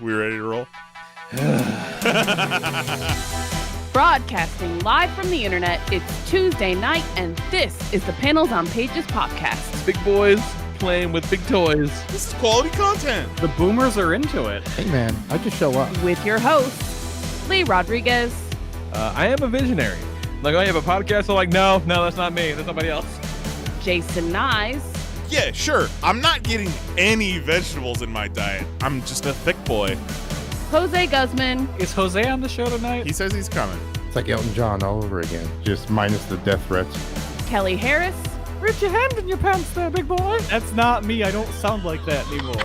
We ready to roll? Broadcasting live from the internet, it's Tuesday night, and this is the Panels on Pages podcast. Big boys playing with big toys. This is quality content. The boomers are into it. Hey man, I just show up. With your hosts, Lee Rodriguez. I am a visionary. Like, oh, you have a podcast? I'm like, no, that's not me. That's somebody else. Jason Nyes. Yeah, sure. I'm not getting any vegetables in my diet. I'm just a thick boy. Jose Guzman. Is Jose on the show tonight? He says he's coming. It's like Elton John all over again, just minus the death threats. Kelly Harris. Rip your hand in your pants there, big boy. That's not me. I don't sound like that anymore.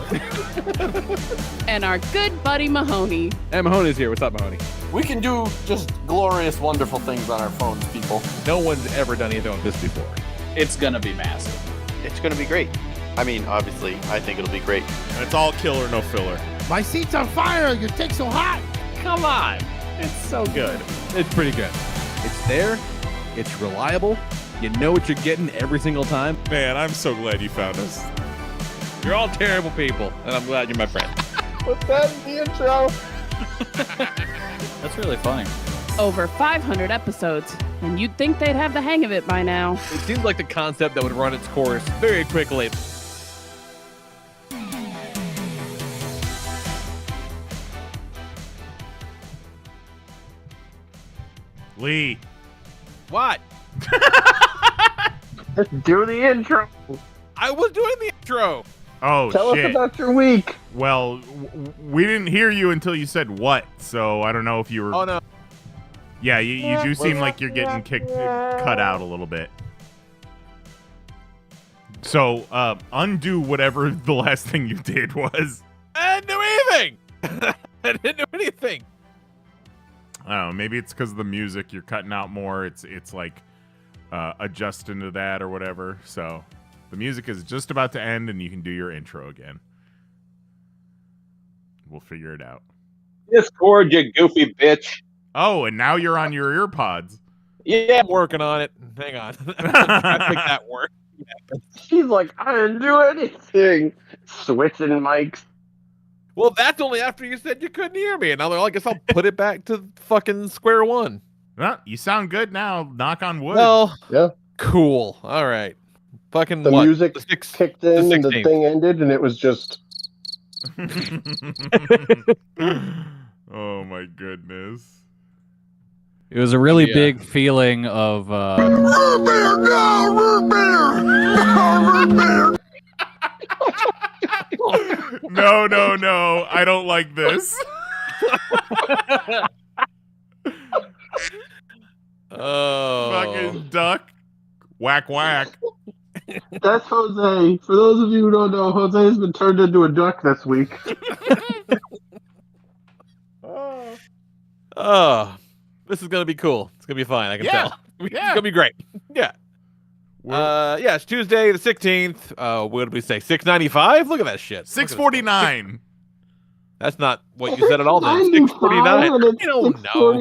And our good buddy Mahoney. And Mahoney's here. What's up, Mahoney? We can do just glorious, wonderful things on our phones, people. No one's ever done anything like this before. It's gonna be massive. It's going to be great. I mean, obviously, I think it'll be great. And it's all killer, no filler. My seat's on fire! Your take's so hot! Come on. It's so good. It's pretty good. It's there. It's reliable. You know what you're getting every single time. Man, I'm so glad you found us. You're all terrible people, and I'm glad you're my friend. Put that in the intro. That's really funny. Over 500 episodes, and you'd think they'd have the hang of it by now. It seems like the concept that would run its course very quickly. Lee. What? Do the intro. I was doing the intro. Oh, Tell shit. us about your week. Well, we didn't hear you until you said what, so I don't know if you were... Oh, no. Yeah, you do seem like you're getting cut out a little bit. So, undo whatever the last thing you did was. I didn't do anything. I didn't do anything. I don't know, maybe it's because of the music, you're cutting out more, it's like adjusting to that or whatever. So, the music is just about to end and you can do your intro again. We'll figure it out. Discord, you goofy bitch. Oh, and now you're on your ear pods. Yeah, I'm working on it. Hang on. I think that worked. she's like, I didn't do anything. Switching mics. Well, that's only after you said you couldn't hear me. And now I guess I'll put it back to fucking square one. Well, you sound good now. Knock on wood. Well, Yeah. cool. All right. Fucking The what? music kicked in the and the 16th. thing ended, and it was just... Oh my goodness. It was a really Yeah. big feeling of No. I don't like this. Oh. Fucking duck. Whack, whack. That's Jose. For those of you who don't know, Jose has been turned into a duck this week. Oh. This is going to be cool. It's going to be fine. I can tell. It's Yeah. going to be great. Yeah. Yeah, it's Tuesday the 16th. What did we say? 695? Look at that shit. 649. That's not what you said at all then. 649. I don't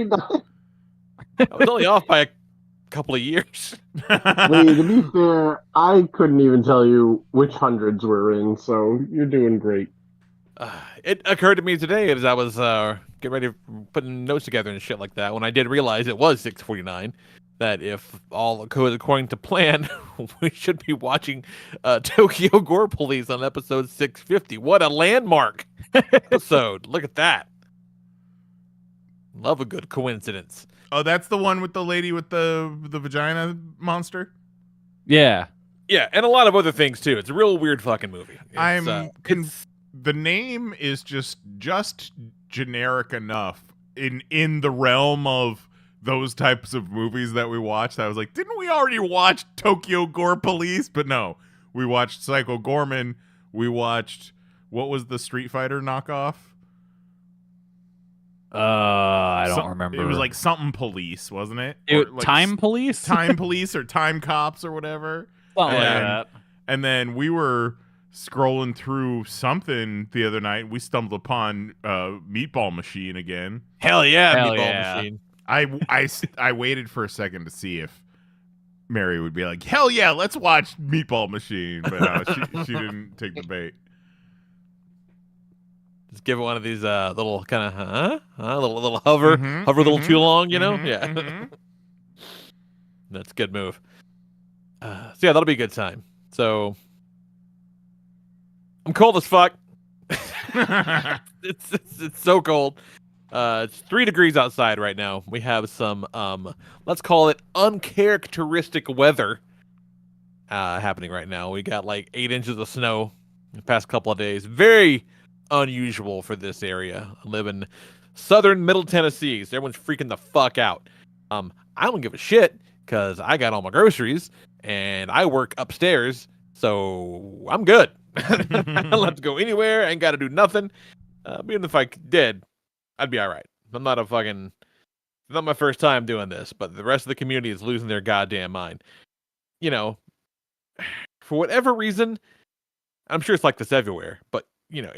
know. I was only off by a couple of years. Lee, to be fair, I couldn't even tell you which hundreds we're in, so you're doing great. It occurred to me today as I was getting ready to putting notes together and shit like that, when I did realize it was 6:49, that if all goes according to plan, we should be watching Tokyo Gore Police on episode 650. What a landmark episode. Look at that. Love a good coincidence. Oh, that's the one with the lady with the vagina monster? yeah. Yeah, and a lot of other things too. It's a real weird fucking movie. The name is just generic enough in the realm of those types of movies that we watched. I was like, didn't we already watch Tokyo Gore Police? But no, we watched Psycho Gorman. We watched, what was the Street Fighter knockoff? I don't remember. It was like something police, wasn't it? It- Or like Time Police? Time Police or Time Cops or whatever. Something like And- that. And then we were scrolling through something the other night. We stumbled upon Meatball Machine again. Hell yeah, Hell Meatball yeah. Machine. I waited for a second to see if Mary would be like, hell yeah, let's watch Meatball Machine. But she didn't take the bait. Just give it one of these little kind of little hover a little too long, you know? Yeah. That's a good move. So yeah, that'll be a good time. So I'm cold as fuck. It's so cold. It's 3 degrees outside right now. We have some let's call it uncharacteristic weather happening right now. We got like 8 inches of snow the past couple of days. Very unusual for this area. I live in southern Middle Tennessee, so everyone's freaking the fuck out. I don't give a shit because I got all my groceries and I work upstairs, so I'm good. I don't have to go anywhere. I ain't got to do nothing. Even if I did, I'd be all right. I'm not not my first time doing this, but the rest of the community is losing their goddamn mind. You know, for whatever reason, I'm sure it's like this everywhere, but you know,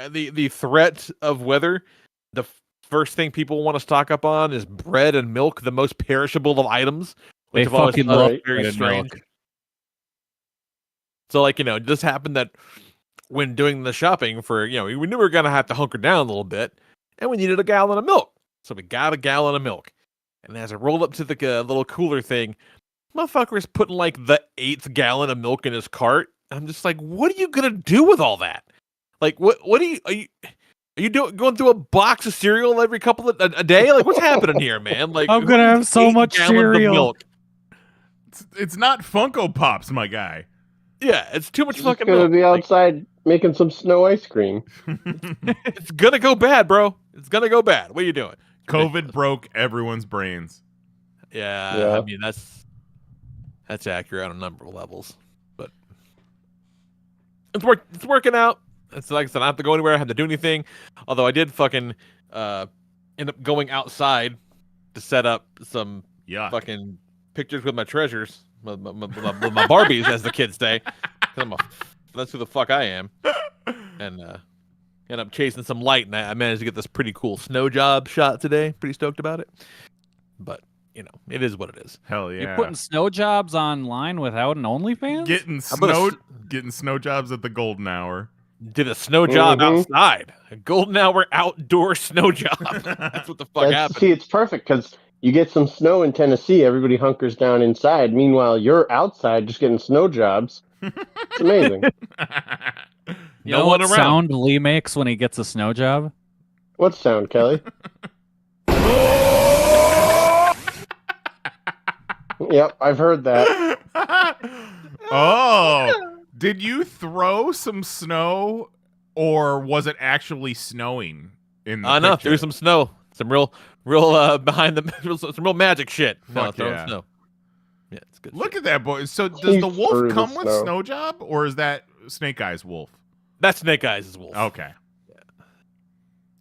the threat of weather, the first thing people want to stock up on is bread and milk, the most perishable of items. They Which I've always fucking thought love was very bread and strange. milk. So, like, you know, it just happened that when doing the shopping for, you know, we knew we were going to have to hunker down a little bit, and we needed a gallon of milk. So we got a gallon of milk. And as I rolled up to the little cooler thing, motherfucker is putting, like, the 8th gallon of milk in his cart. I'm just like, what are you going to do with all that? Like, what are you going through a box of cereal every couple of a day? Like, what's happening here, man? Like, I'm gonna have so 8 much gallons of cereal. milk? It's not Funko Pops, my guy. Yeah, it's too much Just fucking gonna milk. be outside making some snow ice cream. It's gonna go bad, bro. It's gonna go bad. What are you doing? COVID broke everyone's brains. Yeah, I mean that's accurate on a number of levels, but it's working out. It's like I said, I don't have to go anywhere. I don't have to do anything. Although I did fucking end up going outside to set up some fucking pictures with my treasures, with my Barbies, as the kids say. That's who the fuck I am. And end up chasing some light, and I managed to get this pretty cool snow job shot today. Pretty stoked about it. But you know, it is what it is. Hell yeah! You're putting snow jobs online without an OnlyFans? Getting snow jobs at the golden hour. Did a snow job outside. A golden hour outdoor snow job. That's what the fuck happened. See, it's perfect because you get some snow in Tennessee, everybody hunkers down inside. Meanwhile, you're outside just getting snow jobs. It's amazing. You know what sound Lee makes when he gets a snow job? What sound, Kelly? Yep, I've heard that. Oh, did you throw some snow, or was it actually snowing in the no, picture? threw some snow. Some real behind some real magic shit. Fuck No, yeah. Snow. Yeah, it's good. Look shit. at that, boy. So does the wolf threw come the with snow. snow job, or is that Snake Eyes wolf? That's Snake Eyes' wolf. Okay.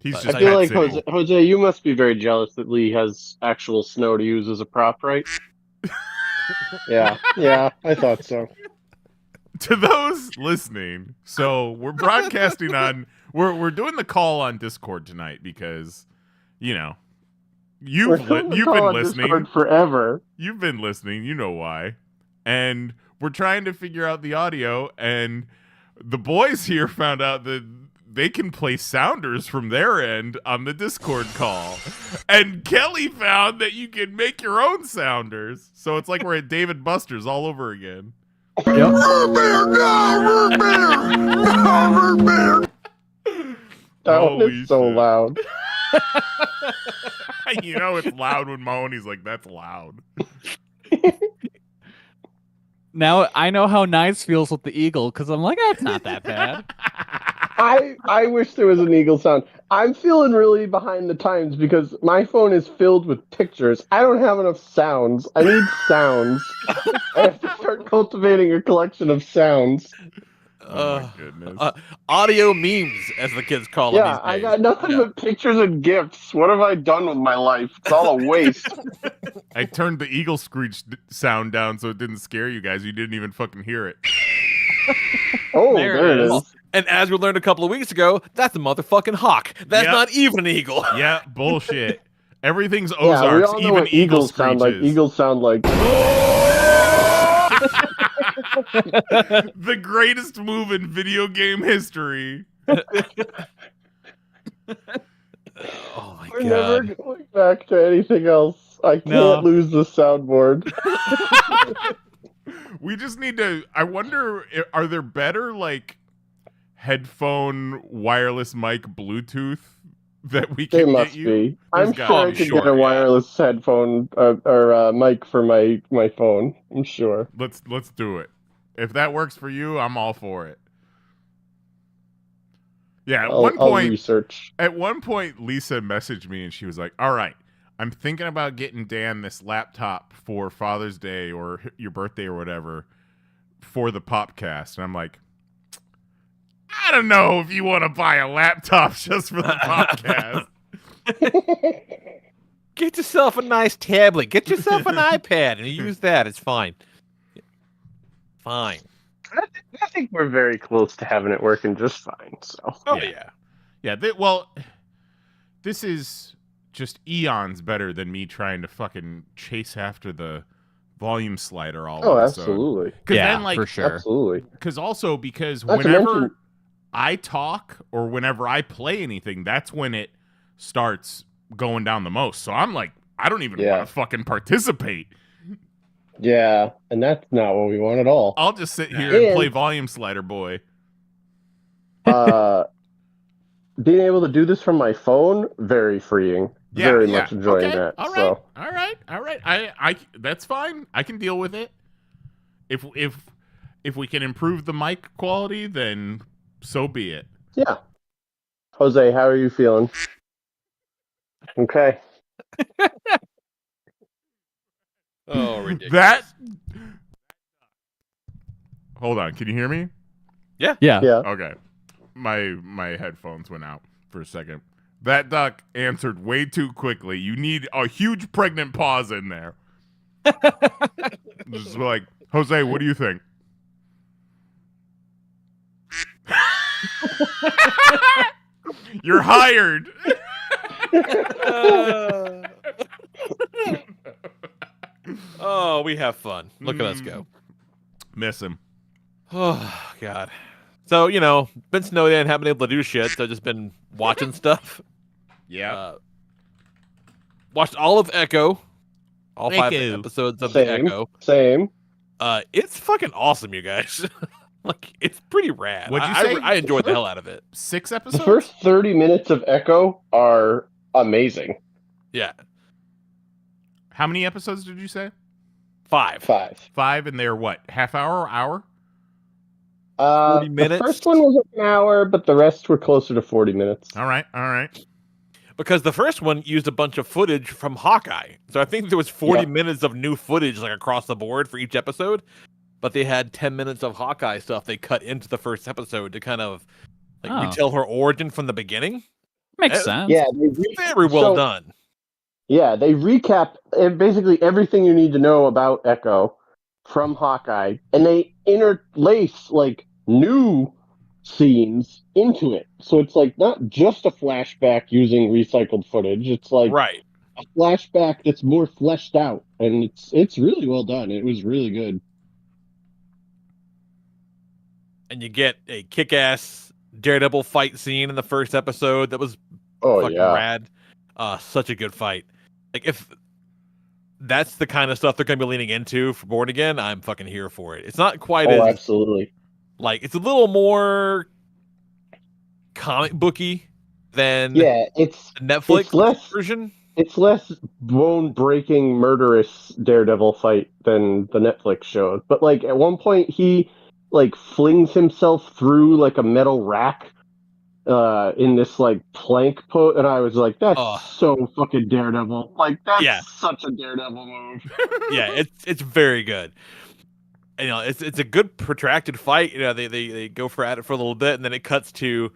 He's But just I feel pet like sitting. Jose, you must be very jealous that Lee has actual snow to use as a prop, right? Yeah, I thought so. To those listening, so we're broadcasting on we're doing the call on Discord tonight because you know you've been listening Discord forever. You've been listening, you know why. And we're trying to figure out the audio, and the boys here found out that they can play sounders from their end on the Discord call. And Kelly found that you can make your own sounders. So it's like we're at David Buster's all over again. Yep. That one Holy is so shit. loud. You know it's loud when Mahoney's like, that's loud. Now I know how Nice feels with the eagle because I'm like, it's not that bad. I wish there was an eagle sound. I'm feeling really behind the times because my phone is filled with pictures. I don't have enough sounds. I need sounds. I have to start cultivating a collection of sounds. Oh my goodness. Audio memes, as the kids call them. Yeah, these I days. got nothing but pictures and gifs. What have I done with my life? It's all a waste. I turned the eagle screech sound down so it didn't scare you guys. You didn't even fucking hear it. Oh, There there it it is. is. And as we learned a couple of weeks ago, that's a motherfucking hawk. That's Yep. not even an eagle. Yeah, bullshit. Everything's Yeah, we Ozarks, all know even what eagle eagles sound like. screeches. Eagles sound like. The greatest move in video game history. Oh my We're never god. going back to anything else. I can't No. lose the soundboard. We just need to. I wonder, are there better like headphone wireless mic Bluetooth that we There can get must you? be. There's I'm gotta sure I be. could Sure, get a yeah. wireless headphone or mic for my phone. I'm sure. Let's do it. If that works for you, I'm all for it. Yeah, I'll research. at one point, Lisa messaged me and she was like, "All right, I'm thinking about getting Dan this laptop for Father's Day or your birthday or whatever for the Popcast." And I'm like, I don't know if you want to buy a laptop just for the Popcast. Get yourself a nice tablet. Get yourself an iPad and use that. It's fine. Fine. I think we're very close to having it working just fine. So Oh Yeah. Yeah, well, this is just eons better than me trying to fucking chase after the volume slider all oh, episode. absolutely, Because Yeah, then, like, for sure. absolutely. because Not to whenever mention- I talk or whenever I play anything, that's when it starts going down the most. So I'm like, I don't even Yeah. want to fucking participate. Yeah, and that's not what we want at all. I'll just sit here And- and play volume slider boy. Being able to do this from my phone, very freeing. Yeah, Very yeah. much enjoying Okay, that. All right, So all right. I that's fine. I can deal with it. If we can improve the mic quality, then so be it. yeah. Jose, how are you feeling? Okay. Oh, ridiculous. That. Hold on. Can you hear me? Yeah. Yeah. Okay. My headphones went out for a second. That duck answered way too quickly. You need a huge pregnant pause in there. Just like, Jose, what do you think? You're hired. Oh, we have fun. Look at us go. Miss him. Oh, God. So, been snowed in, haven't been able to do shit, so just been watching stuff. Yeah. Watched all of Echo. All 5 Echo. episodes of Same. the Echo. Same. It's fucking awesome, you guys. Like, it's pretty rad. What'd you say? I enjoyed the hell out of it. 6 The episodes? first 30 minutes of Echo are amazing. Yeah. How many episodes did you say? 5. 5. 5, and they're what? Half hour or hour? 40 The minutes? first one was an hour, but the rest were closer to 40 minutes. All right. Because the first one used a bunch of footage from Hawkeye. So I think there was 40 Yeah. minutes of new footage like across the board for each episode. But they had 10 minutes of Hawkeye stuff they cut into the first episode to kind of retell her origin from the beginning. Makes sense. Yeah, Very well done. Yeah, they recap basically everything you need to know about Echo from Hawkeye, and they interlace like new scenes into it. So it's like not just a flashback using recycled footage. It's like Right. a flashback that's more fleshed out, and it's really well done. It was really good. And you get a kick-ass Daredevil fight scene in the first episode that was Oh fucking yeah, rad. Such a good fight. Like, if that's the kind of stuff they're going to be leaning into for Born Again, I'm fucking here for it. It's not quite oh as, absolutely. like, it's a little more comic booky than Yeah, it's the Netflix it's less- version. it's less bone-breaking, murderous Daredevil fight than the Netflix showed. But like at one point, he like flings himself through like a metal rack in this like plank put, and I was like, that's Oh. so fucking Daredevil. Like that's Yeah. such a Daredevil move. Yeah, it's very good. And, it's a good protracted fight. They go at it for a little bit, and then it cuts to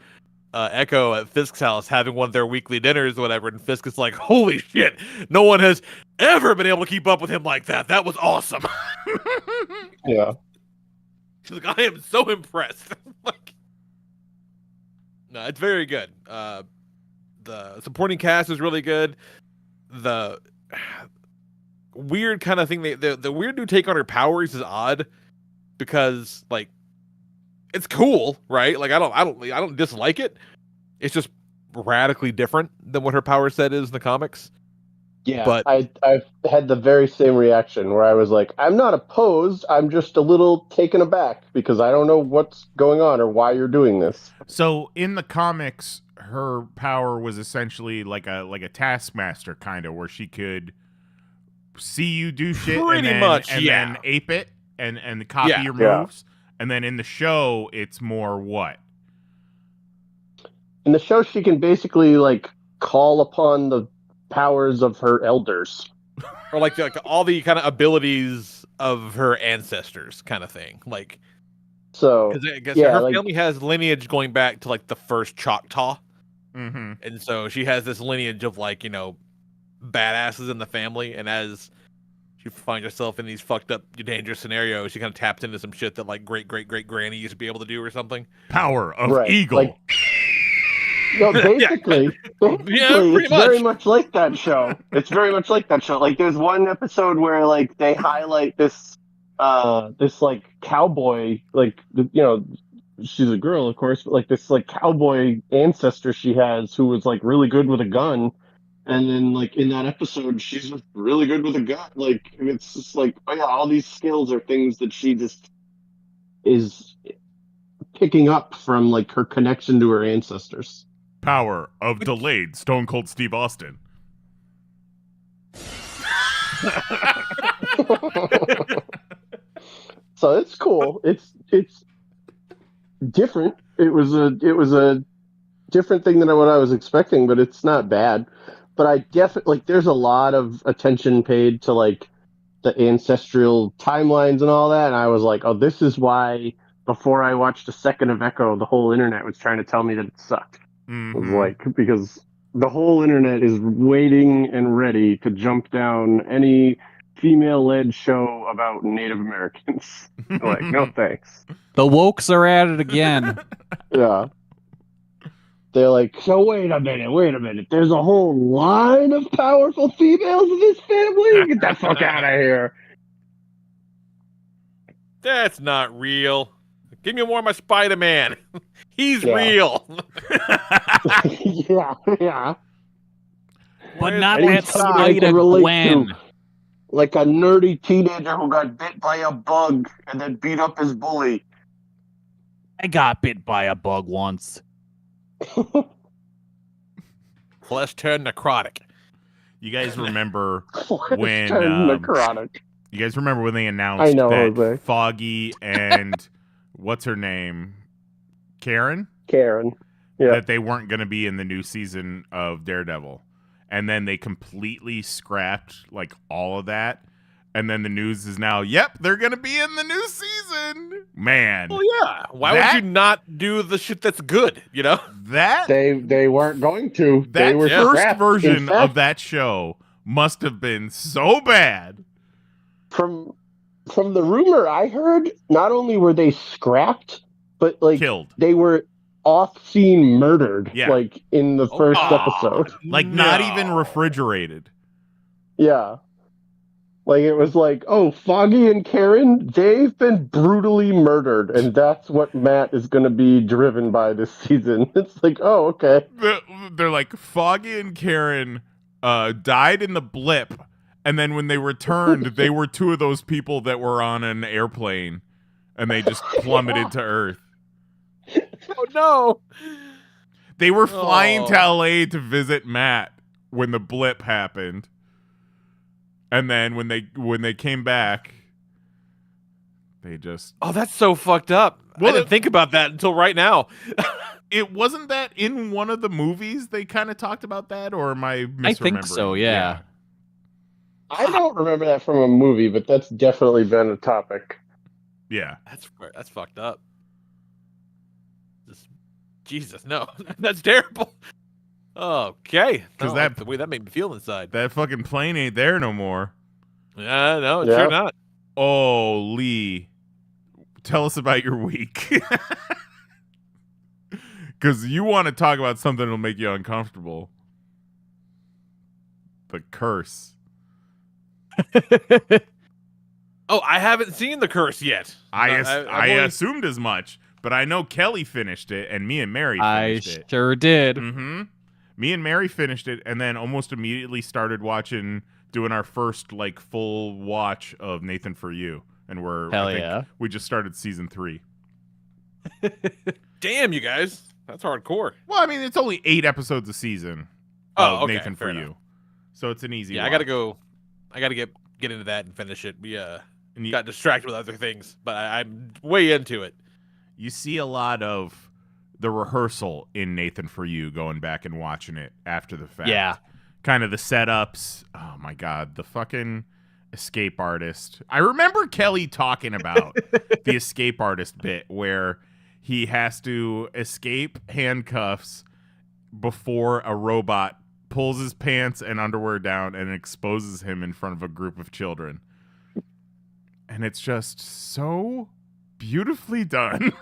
Echo at Fisk's house having one of their weekly dinners or whatever, and Fisk is like, holy shit, no one has ever been able to keep up with him like that. That was awesome. Yeah. She's like, I am so impressed. Like, no, it's very good. The supporting cast is really good. The weird kind of thing, the weird new take on her powers is odd because like it's cool, right? Like I don't dislike it. It's just radically different than what her power set is in the comics. Yeah, But- I've had the very same reaction where I was like, I'm not opposed. I'm just a little taken aback because I don't know what's going on or why you're doing this. So in the comics, her power was essentially like a taskmaster kind of, where she could see you do shit Pretty and then, much, and yeah. then ape it and copy Yeah. your Yeah. moves. And then in the show, it's more what? In the show, she can basically like call upon the powers of her elders. Or like all the kind of abilities of her ancestors, kind of thing. Like, So because yeah, her like- family has lineage going back to like the first Choctaw, Mm-hmm. and so she has this lineage of like badasses in the family. And as she finds herself in these fucked up, dangerous scenarios, she kind of taps into some shit that like great granny used to be able to do or something. Power of Right, eagle. like- no, basically, pretty it's very much. much like that show. It's very much like that show. Like, there's one episode where like they highlight this like cowboy, like she's a girl, of course, but like this like cowboy ancestor she has who was like really good with a gun, and then like in that episode she's just really good with a gun. Like, it's just like, oh yeah, all these skills are things that she just is picking up from like her connection to her ancestors. Power of delayed Stone Cold Steve Austin. So it's cool. It's different. It was a different thing than what I was expecting, but it's not bad. But I definitely like. There's a lot of attention paid to like the ancestral timelines and all that, and I was like, oh, this is why. Before I watched a second of Echo, the whole internet was trying to tell me that it sucked. Mhm. It was like, because the whole internet is waiting and ready to jump down any female-led show about Native Americans. Like, no thanks. The wokes are at it again. Yeah. They're like, so wait a minute. There's a whole line of powerful females in this family? Get the fuck out of here. That's not real. Give me more of my Spider-Man. He's Yeah. real. yeah. But not And that he's somebody I can Spider relate Gwen. to. Like a nerdy teenager who got bit by a bug and then beat up his bully. I got bit by a bug once. Flesh turned necrotic. You guys remember Flesh When, turned necrotic. You guys remember when they announced I know, that Jose. Foggy and what's her name, Karen, Karen. Yeah. that they weren't going to be in the new season of Daredevil, and then they completely scrapped like all of that, and then the news is now, yep, they're going to be in the new season. Man, Well, yeah. Why That- would you not do the shit that's good? that They weren't going to. that They were first scrapped. version In fact, of that show must have been so bad. From the rumor I heard, not only were they scrapped, but like Killed. they were off-scene murdered. Yeah. Like in the first aw. episode. Like not even refrigerated. Yeah. Like it was like, oh, Foggy and Karen, they've been brutally murdered, and that's what Matt is going to be driven by this season. It's like, oh, okay. They're like, Foggy and Karen died in the blip, and then when they returned, they were two of those people that were on an airplane, and they just plummeted to Earth. Oh, no. They were flying to Oh. LA to visit Matt when the blip happened. And then when they came back, they just Oh, that's so fucked up. Well, I didn't think about that until right now. it wasn't that in one of the movies they kind of talked about that, or am I misremembering? I think so, yeah. I don't remember that from a movie, but that's definitely been a topic. Yeah. That's fucked up. Jesus, no. That's terrible. Okay. 'Cause No, that- the way that made me feel inside. That fucking plane ain't there no more. Yeah, no, Yeah. sure not. Oh, Lee, tell us about your week. Because you want to talk about something that'll make you uncomfortable. The curse. Oh, I haven't seen The Curse yet. I I've only- assumed as much, but I know Kelly finished it and me and Mary I finished it. sure did. Mm-hmm. Me and Mary finished it, and then almost immediately started doing our first like full watch of Nathan For You, and we just started season 3. Damn, you guys, that's hardcore. Well, I mean, it's only 8 episodes a season of Nathan For You, so it's an easy. Yeah, watch. I gotta get into that and finish it. We got distracted with other things, but I'm way into it. You see a lot of the rehearsal in Nathan For You, going back and watching it after the fact. Yeah. Kind of the setups. Oh my God, the fucking escape artist. I remember Kelly talking about the escape artist bit where he has to escape handcuffs before a robot pulls his pants and underwear down and exposes him in front of a group of children. And it's just so beautifully done.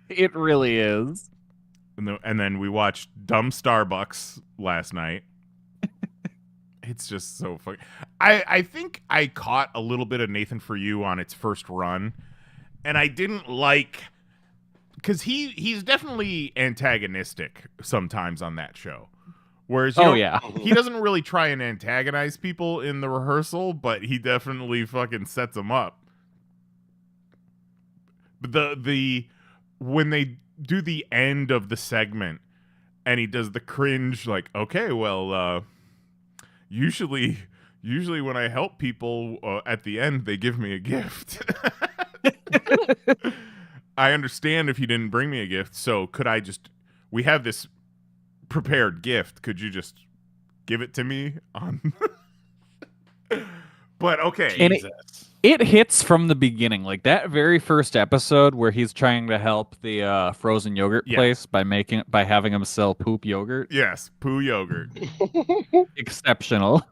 It really is. And then we watched Dumb Starbucks last night. It's just so funny. I think I caught a little bit of Nathan For You on its first run, and I didn't like, because he's definitely antagonistic sometimes on that show. Whereas he doesn't really try and antagonize people in the rehearsal, but he definitely fucking sets them up. But when they do the end of the segment and he does the cringe, like, okay, well, usually when I help people at the end, they give me a gift. I understand if you didn't bring me a gift, so we have this prepared gift. Could you just give it to me on? But okay. And it hits from the beginning, like that very first episode where he's trying to help the frozen yogurt place by having him sell poop yogurt. Yes, poo yogurt. Exceptional.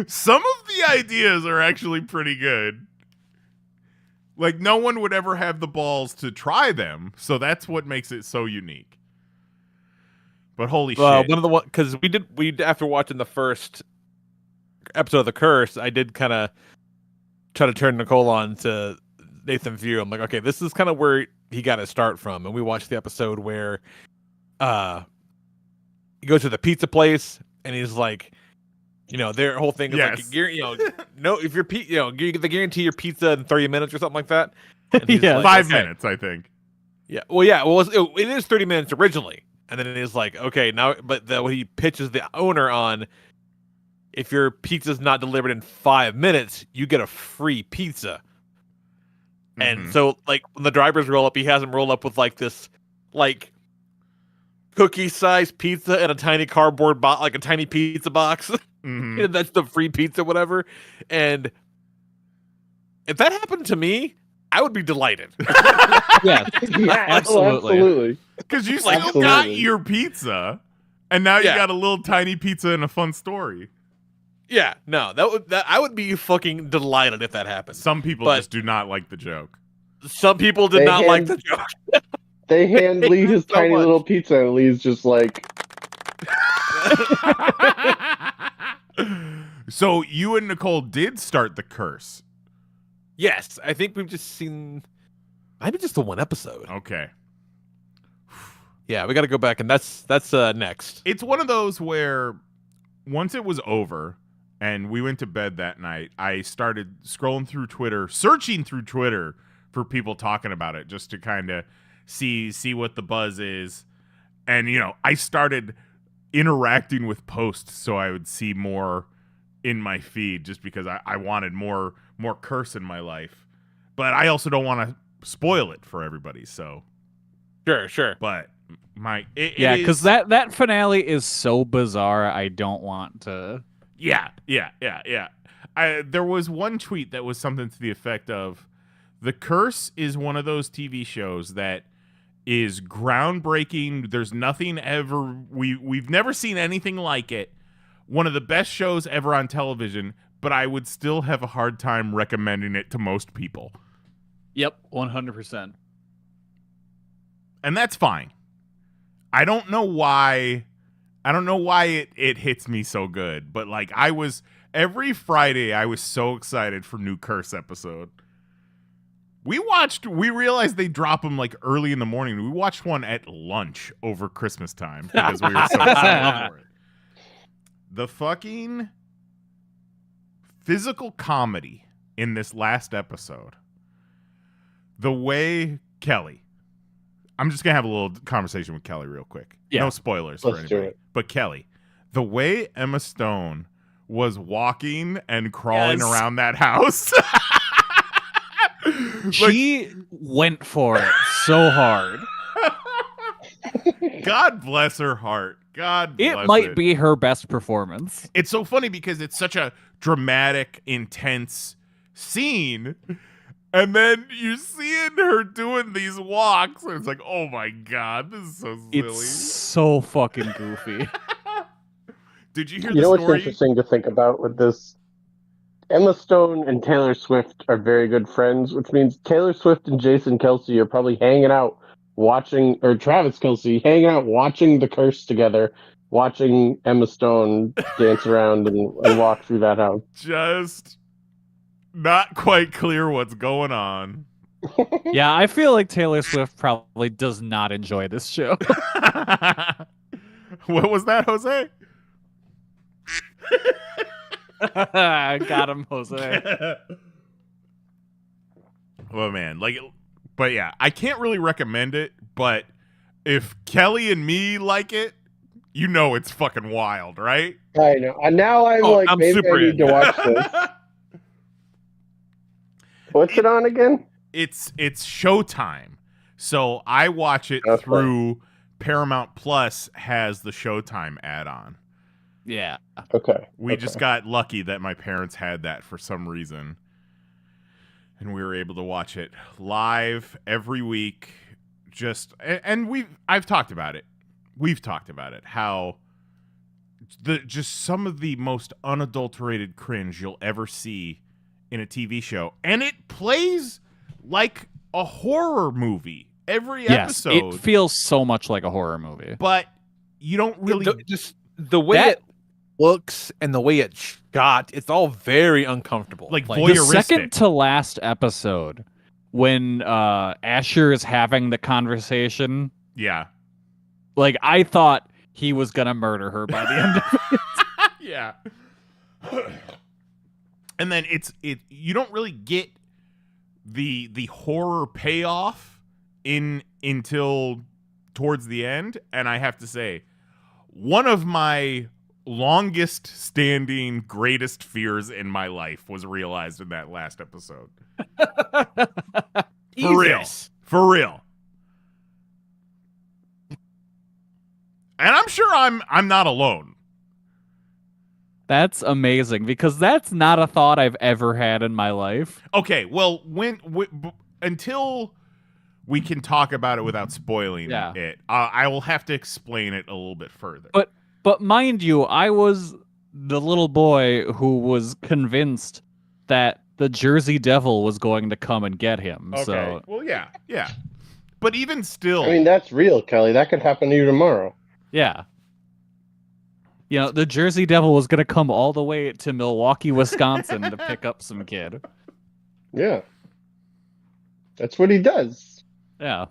Some of the ideas are actually pretty good. Like, no one would ever have the balls to try them, so that's what makes it so unique. But holy shit! Because we after watching the first episode of The Curse, I did kind of try to turn Nicole on to Nathan For You. I'm like, okay, this is kind of where he got to start from. And we watched the episode where he goes to the pizza place and he's like, their whole thing is like, no, if you're they guarantee your pizza in 30 minutes or something like that. And he's like, 5 minutes, I think. Yeah. Well, yeah. Well, it is 30 minutes originally. And then it is like, okay, now, but what he pitches the owner on, if your pizza's not delivered in 5 minutes, you get a free pizza. Mm-hmm. And so, like, when the drivers roll up, he has them roll up with, like, this, like, cookie-sized pizza in a tiny cardboard box, like a tiny pizza box. Mm-hmm. And that's the free pizza, whatever. And if that happened to me, I would be delighted. Yeah, absolutely. Because you still got your pizza, and now you got a little tiny pizza and a fun story. Yeah, no, I would be fucking delighted if that happened. Some people just do not like the joke. Some people did not like the joke. They hand Lee his tiny little pizza, and Lee's just like... So you and Nicole did start The Curse. Yes, I think we've just seen maybe just the one episode. Okay. Yeah, we got to go back, and that's next. It's one of those where once it was over and we went to bed that night, I started scrolling through Twitter, searching through Twitter for people talking about it just to kind of see what the buzz is. And, I started interacting with posts so I would see more in my feed just because I wanted more Curse in my life. But I also don't want to spoil it for everybody, so. Sure. But because that finale is so bizarre, I don't want to. Yeah. There was one tweet that was something to the effect of, The Curse is one of those TV shows that is groundbreaking. There's nothing ever, we've never seen anything like it. One of the best shows ever on television, but I would still have a hard time recommending it to most people. Yep, 100%. And that's fine. I don't know why it hits me so good, but like every Friday I was so excited for new Curse episode. We realized they drop them like early in the morning. We watched one at lunch over Christmas time because we were so excited for it. The fucking physical comedy in this last episode. The way Kelly, I'm just going to have a little conversation with Kelly real quick. Yeah. No spoilers for Let's do anybody. it. But Kelly, the way Emma Stone was walking and crawling Yes. around that house. She went for it so hard. God bless her heart. God bless It might be her best performance. It's so funny because it's such a dramatic, intense scene. And then you're seeing her doing these walks, and it's like, oh my God, this is so silly. It's so fucking goofy. Did you hear You the know what's story? interesting to think about with this? Emma Stone and Taylor Swift are very good friends, which means Taylor Swift and Jason Kelsey are probably hanging out watching, or Travis Kelsey hanging out watching The Curse together, watching Emma Stone dance around and walk through that house. Just not quite clear what's going on. Yeah, I feel like Taylor Swift probably does not enjoy this show. What was that, Jose? Got him, Jose. Well, man, but yeah, I can't really recommend it, but if Kelly and me like it, you know it's fucking wild, right? I know. And now I'm like, I'm maybe super I need in. to watch this. What's it on again? It's Showtime. So I watch it Okay. through Paramount Plus has the Showtime add-on. Yeah. Okay. We just got lucky that my parents had that for some reason. And we were able to watch it live every week. I've talked about it. We've talked about it. How just some of the most unadulterated cringe you'll ever see in a TV show. And it plays like a horror movie every Yes, episode. it feels so much like a horror movie. But you don't really Just the way That- it looks and the way it's shot, it's all very uncomfortable. like The voyeuristic. second to last episode, when Asher is having the conversation, Yeah. like I thought he was gonna murder her by the end of it. Yeah. And then you don't really get the horror payoff until towards the end, and I have to say, one of my longest standing greatest fears in my life was realized in that last episode. For real. For real. And I'm sure I'm not alone. That's amazing because that's not a thought I've ever had in my life. Okay, well, until we can talk about it without spoiling Yeah. it, I will have to explain it a little bit further. But mind you, I was the little boy who was convinced that the Jersey Devil was going to come and get him. Okay, So well, yeah. But even still, I mean, that's real, Kelly. That could happen to you tomorrow. yeah. You know, the Jersey Devil was going to come all the way to Milwaukee, Wisconsin to pick up some kid. Yeah. That's what he does. Yeah.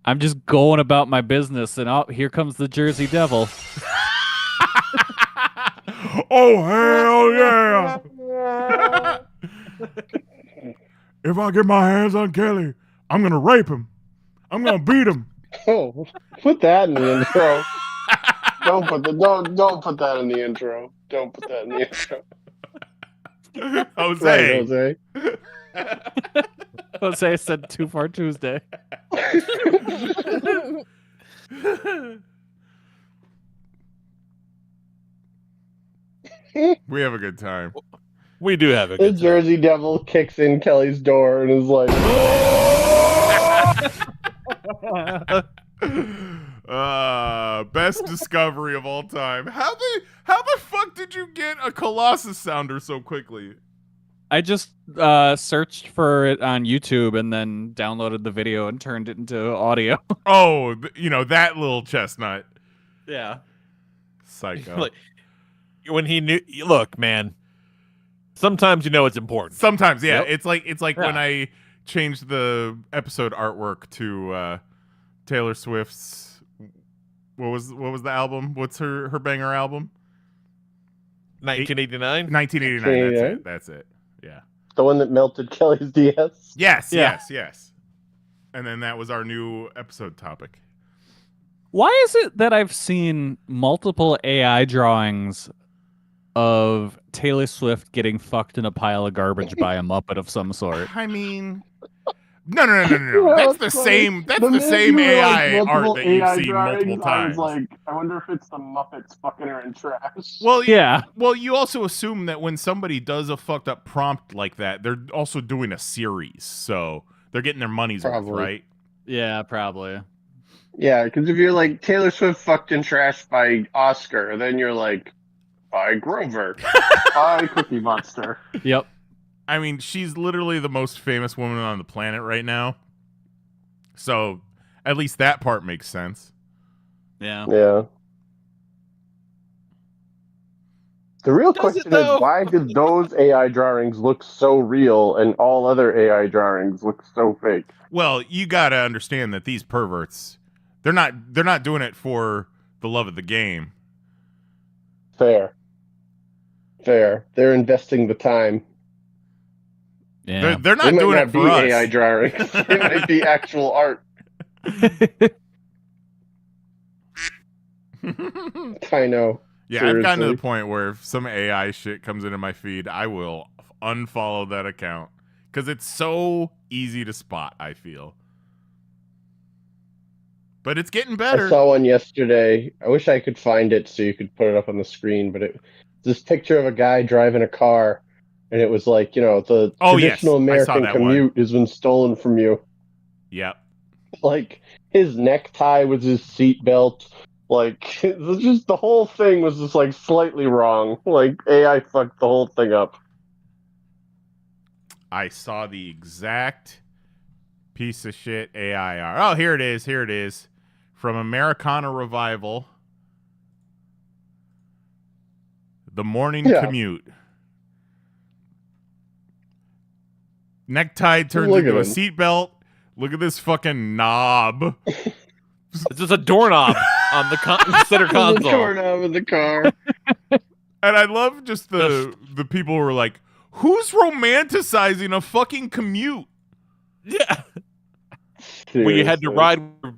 I'm just going about my business, and here comes the Jersey Devil. oh hell yeah! If I get my hands on Kelly, I'm gonna rape him. I'm gonna beat him. Oh, put that in the intro. Don't put that in the intro. Don't put that in the intro. Jose. Right, Jose. Jose said Too Far Tuesday. We have a good time. we do have a The good time. Jersey Devil kicks in Kelly's door and is like, Best discovery of all time. How the fuck did you get a Colossus sounder so quickly? I just searched for it on YouTube and then downloaded the video and turned it into audio. Oh, that little chestnut. Yeah. Psycho. Like, when he knew, look, man. Sometimes you know it's important. Sometimes, yeah. Yep. It's like when Yeah. I changed the episode artwork to Taylor Swift's. What was the album? What's her banger album? 1989. 1989. That's it. Yeah. The one that melted Kelly's DS. Yes. Yeah. Yes. And then that was our new episode topic. Why is it that I've seen multiple AI drawings of Taylor Swift getting fucked in a pile of garbage by a Muppet of some sort? I mean, no. That's the funny. same. That's the minute same you were like, AI art multiple that you've AI seen multiple drawings, times. I was like, I wonder if it's the Muppets fucking her in trash. Well, Yeah. Well, you also assume that when somebody does a fucked up prompt like that, they're also doing a series, so they're getting their money's worth, Probably. right? Yeah, probably. Yeah, because if you're like Taylor Swift fucked in trash by Oscar, then you're like, by Grover, by Cookie Monster. Yep. I mean, she's literally the most famous woman on the planet right now. So, at least that part makes sense. Yeah. Yeah. The real Does it, question though? is, why did those AI drawings look so real and all other AI drawings look so fake? Well, you got to understand that these perverts, they're not doing it for the love of the game. Fair. They're investing the time. Yeah. They're They not might doing not it be for us. AI drawings. They might be actual art. I know. Yeah, I've gotten to Seriously. the point where if some AI shit comes into my feed, I will unfollow that account because it's so easy to spot, I feel. But it's getting better. I saw one yesterday. I wish I could find it so you could put it up on the screen, but this picture of a guy driving a car, and it was like, the traditional yes, I saw American that commute has been stolen from you. Yep. Like, his necktie was his seatbelt. Like, it was just the whole thing was just like slightly wrong. Like, AI fucked the whole thing up. I saw the exact piece of shit AI art. Oh, here it is. From Americana Revival. The Morning Commute. Necktie turns Look into a at him. seatbelt. Look at this fucking knob. It's just a doorknob on the center The console. doorknob in the car. And I love just the people who are like, who's romanticizing a fucking commute? Yeah. Where you had to ride with your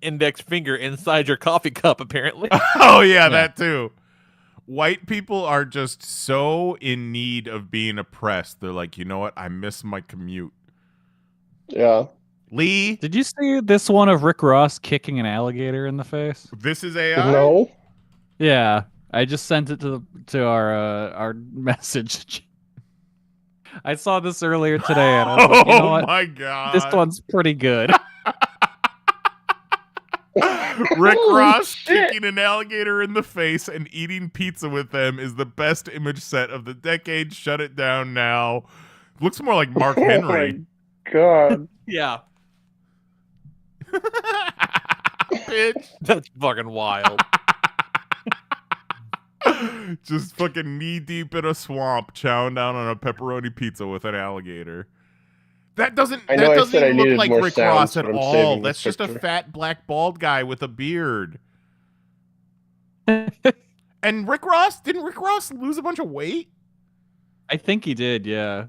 index finger inside your coffee cup, apparently. Oh, yeah, that too. White people are just so in need of being oppressed. They're like, you know what? I miss my commute. Yeah. Lee, Did you see this one of Rick Ross kicking an alligator in the face? this is AI? No. Yeah, I just sent it to our message. I saw this earlier today, and I was like, you know Oh what? my god. This one's pretty good. Rick Holy Ross shit. kicking an alligator in the face and eating pizza with them is the best image set of the decade. Shut it down now. Looks more like Mark Oh Henry. my god. Yeah. Bitch. That's fucking wild. Just fucking knee deep in a swamp, chowing down on a pepperoni pizza with an alligator. That doesn't I know I said I even look needed like more Rick sounds, Ross at but I'm all. saving That's this just a picture. fat black bald guy with a beard. And didn't Rick Ross lose a bunch of weight? I think he did, yeah.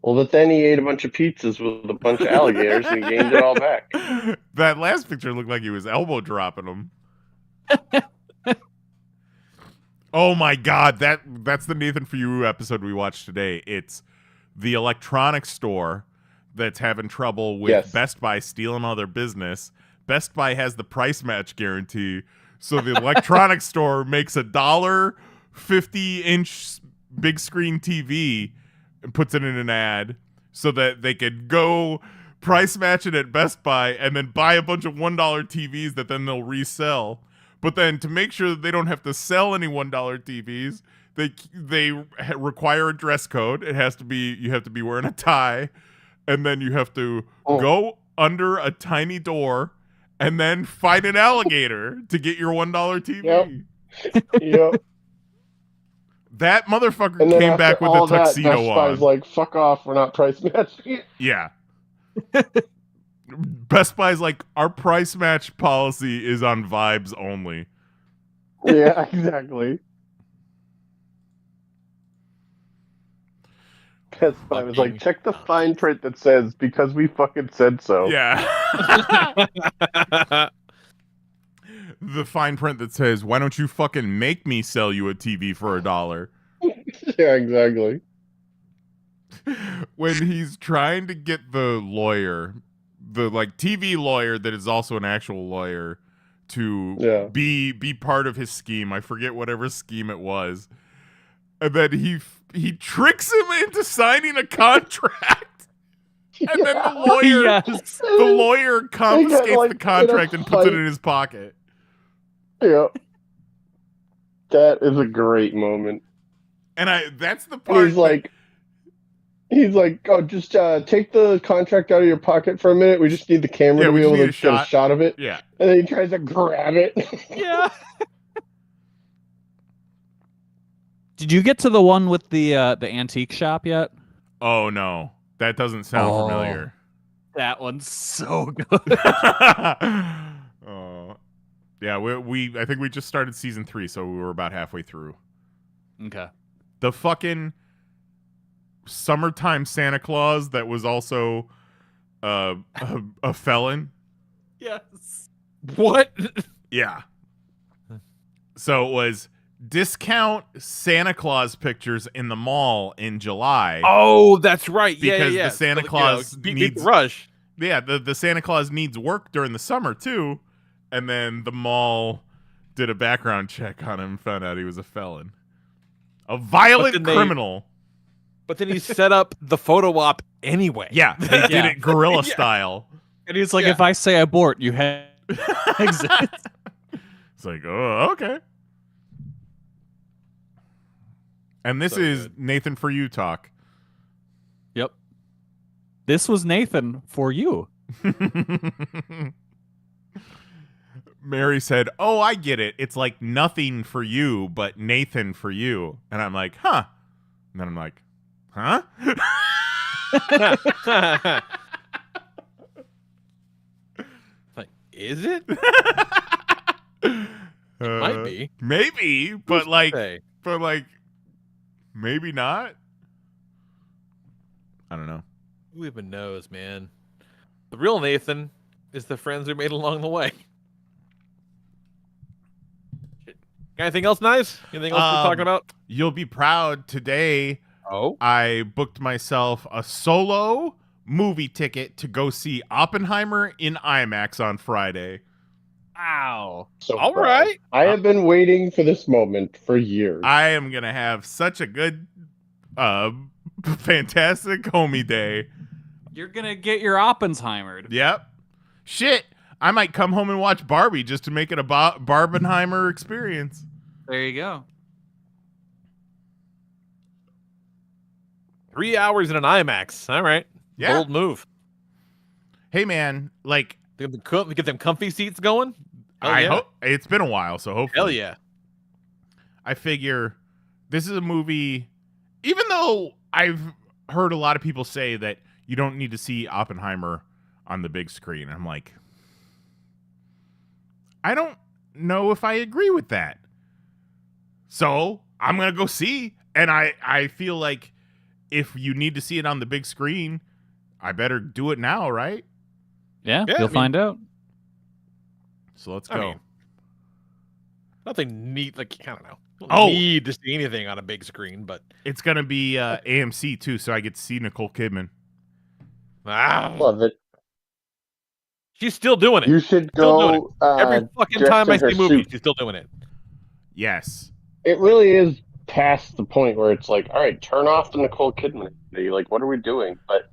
Well, but then he ate a bunch of pizzas with a bunch of alligators and he gained it all back. That last picture looked like he was elbow dropping them. Oh my god, that's the Nathan For You episode we watched today. It's the electronics store that's having trouble with Yes. Best Buy stealing all their business. Best Buy has the price match guarantee, so the electronics store makes a $1.50-inch big screen TV and puts it in an ad so that they could go price match it at Best Buy and then buy a bunch of $1 TVs that then they'll resell. But then to make sure that they don't have to sell any $1 TVs, they require a dress code. It has to be, you have to be wearing a tie, and then you have to go under a tiny door and then fight an alligator to get your $1 TV. Yep. That motherfucker And then came after back with all a that, tuxedo Best Buy's on. like, fuck off, we're not price matching it. Yeah. Best Buy's like, our price match policy is on vibes only. Yeah, exactly. Best Buy was like, check the fine print that says because we fucking said so. Yeah. The fine print that says, why don't you fucking make me sell you a TV for $1? Yeah, exactly. When he's trying to get the lawyer, the like TV lawyer that is also an actual lawyer, to be part of his scheme. I forget whatever scheme it was. And then he tricks him into signing a contract. And then the lawyer confiscates the contract and puts it in his pocket. Yeah. That is a great moment. And that's the part. He's like, oh, just take the contract out of your pocket for a minute. We just need the camera to be able to get a shot of it. Yeah. And then he tries to grab it. Yeah. Did you get to the one with the antique shop yet? Oh no, that doesn't sound familiar. That one's so good. Yeah, I think we just started season 3, so we were about halfway through. Okay. The fucking summertime Santa Claus that was also a felon. Yes. What? Yeah. So it was discount Santa Claus pictures in the mall in July. Oh, that's right. Because the Santa Claus needs rush. Yeah, the Santa Claus needs work during the summer too. And then the mall did a background check on him and found out he was a felon. A violent criminal. But then he set up the photo op anyway. Yeah, they did it guerrilla style. And he's like, if I say abort, you have exit. It's like, oh, okay. And this is good. Nathan for you talk. Yep. This was Nathan for you. Mary said, oh, I get it. It's like nothing for you, but Nathan for you. And I'm like, huh. And then I'm like, huh? Like, is it? It might be. Maybe, but maybe not. I don't know. Who even knows, man? The real Nathan is the friends we made along the way. Anything else nice? Anything else we're talking about? You'll be proud today. Oh, I booked myself a solo movie ticket to go see Oppenheimer in IMAX on Friday. Wow. So all right. I have been waiting for this moment for years. I am going to have such a good, fantastic homie day. You're going to get your Oppenheimered. Yep. Shit. I might come home and watch Barbie just to make it a Barbenheimer experience. There you go. 3 hours in an IMAX. All right. Yeah. Bold move. Hey, man. Like, get them comfy seats going? I hope it's been a while, so hopefully. Hell yeah. I figure this is a movie, even though I've heard a lot of people say that you don't need to see Oppenheimer on the big screen. I'm like, I don't know if I agree with that. So I'm going to go see. And I feel like if you need to see it on the big screen, I better do it now, right? Yeah, you'll find out. So let's go. Nothing neat, like, I don't know. Don't need to see anything on a big screen, but it's going to be AMC too, so I get to see Nicole Kidman. Love it. She's still doing it. You should go. Every fucking time I see movies, she's still doing it. Yes. It really is past the point where it's like, all right, turn off the Nicole Kidman. Like, what are we doing? But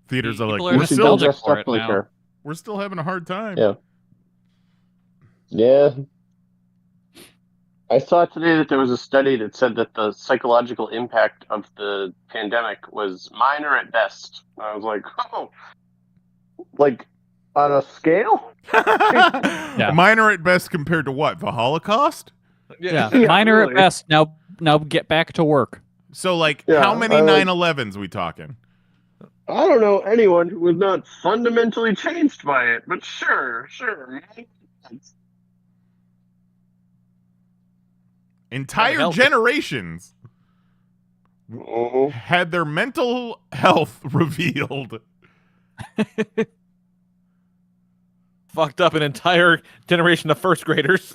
theaters are like, we're still dressed up like her. We're still having a hard time. Yeah. Yeah. I saw today that there was a study that said that the psychological impact of the pandemic was minor at best. I was like, oh. Like, on a scale? Yeah. Minor at best compared to what? The Holocaust? Yeah. Minor really. At best. Now get back to work. So, like, how many 9/11s we talking? I don't know anyone who was not fundamentally changed by it, but sure. Entire healthy. generations Mhm. had their mental health revealed. Fucked up an entire generation of first graders.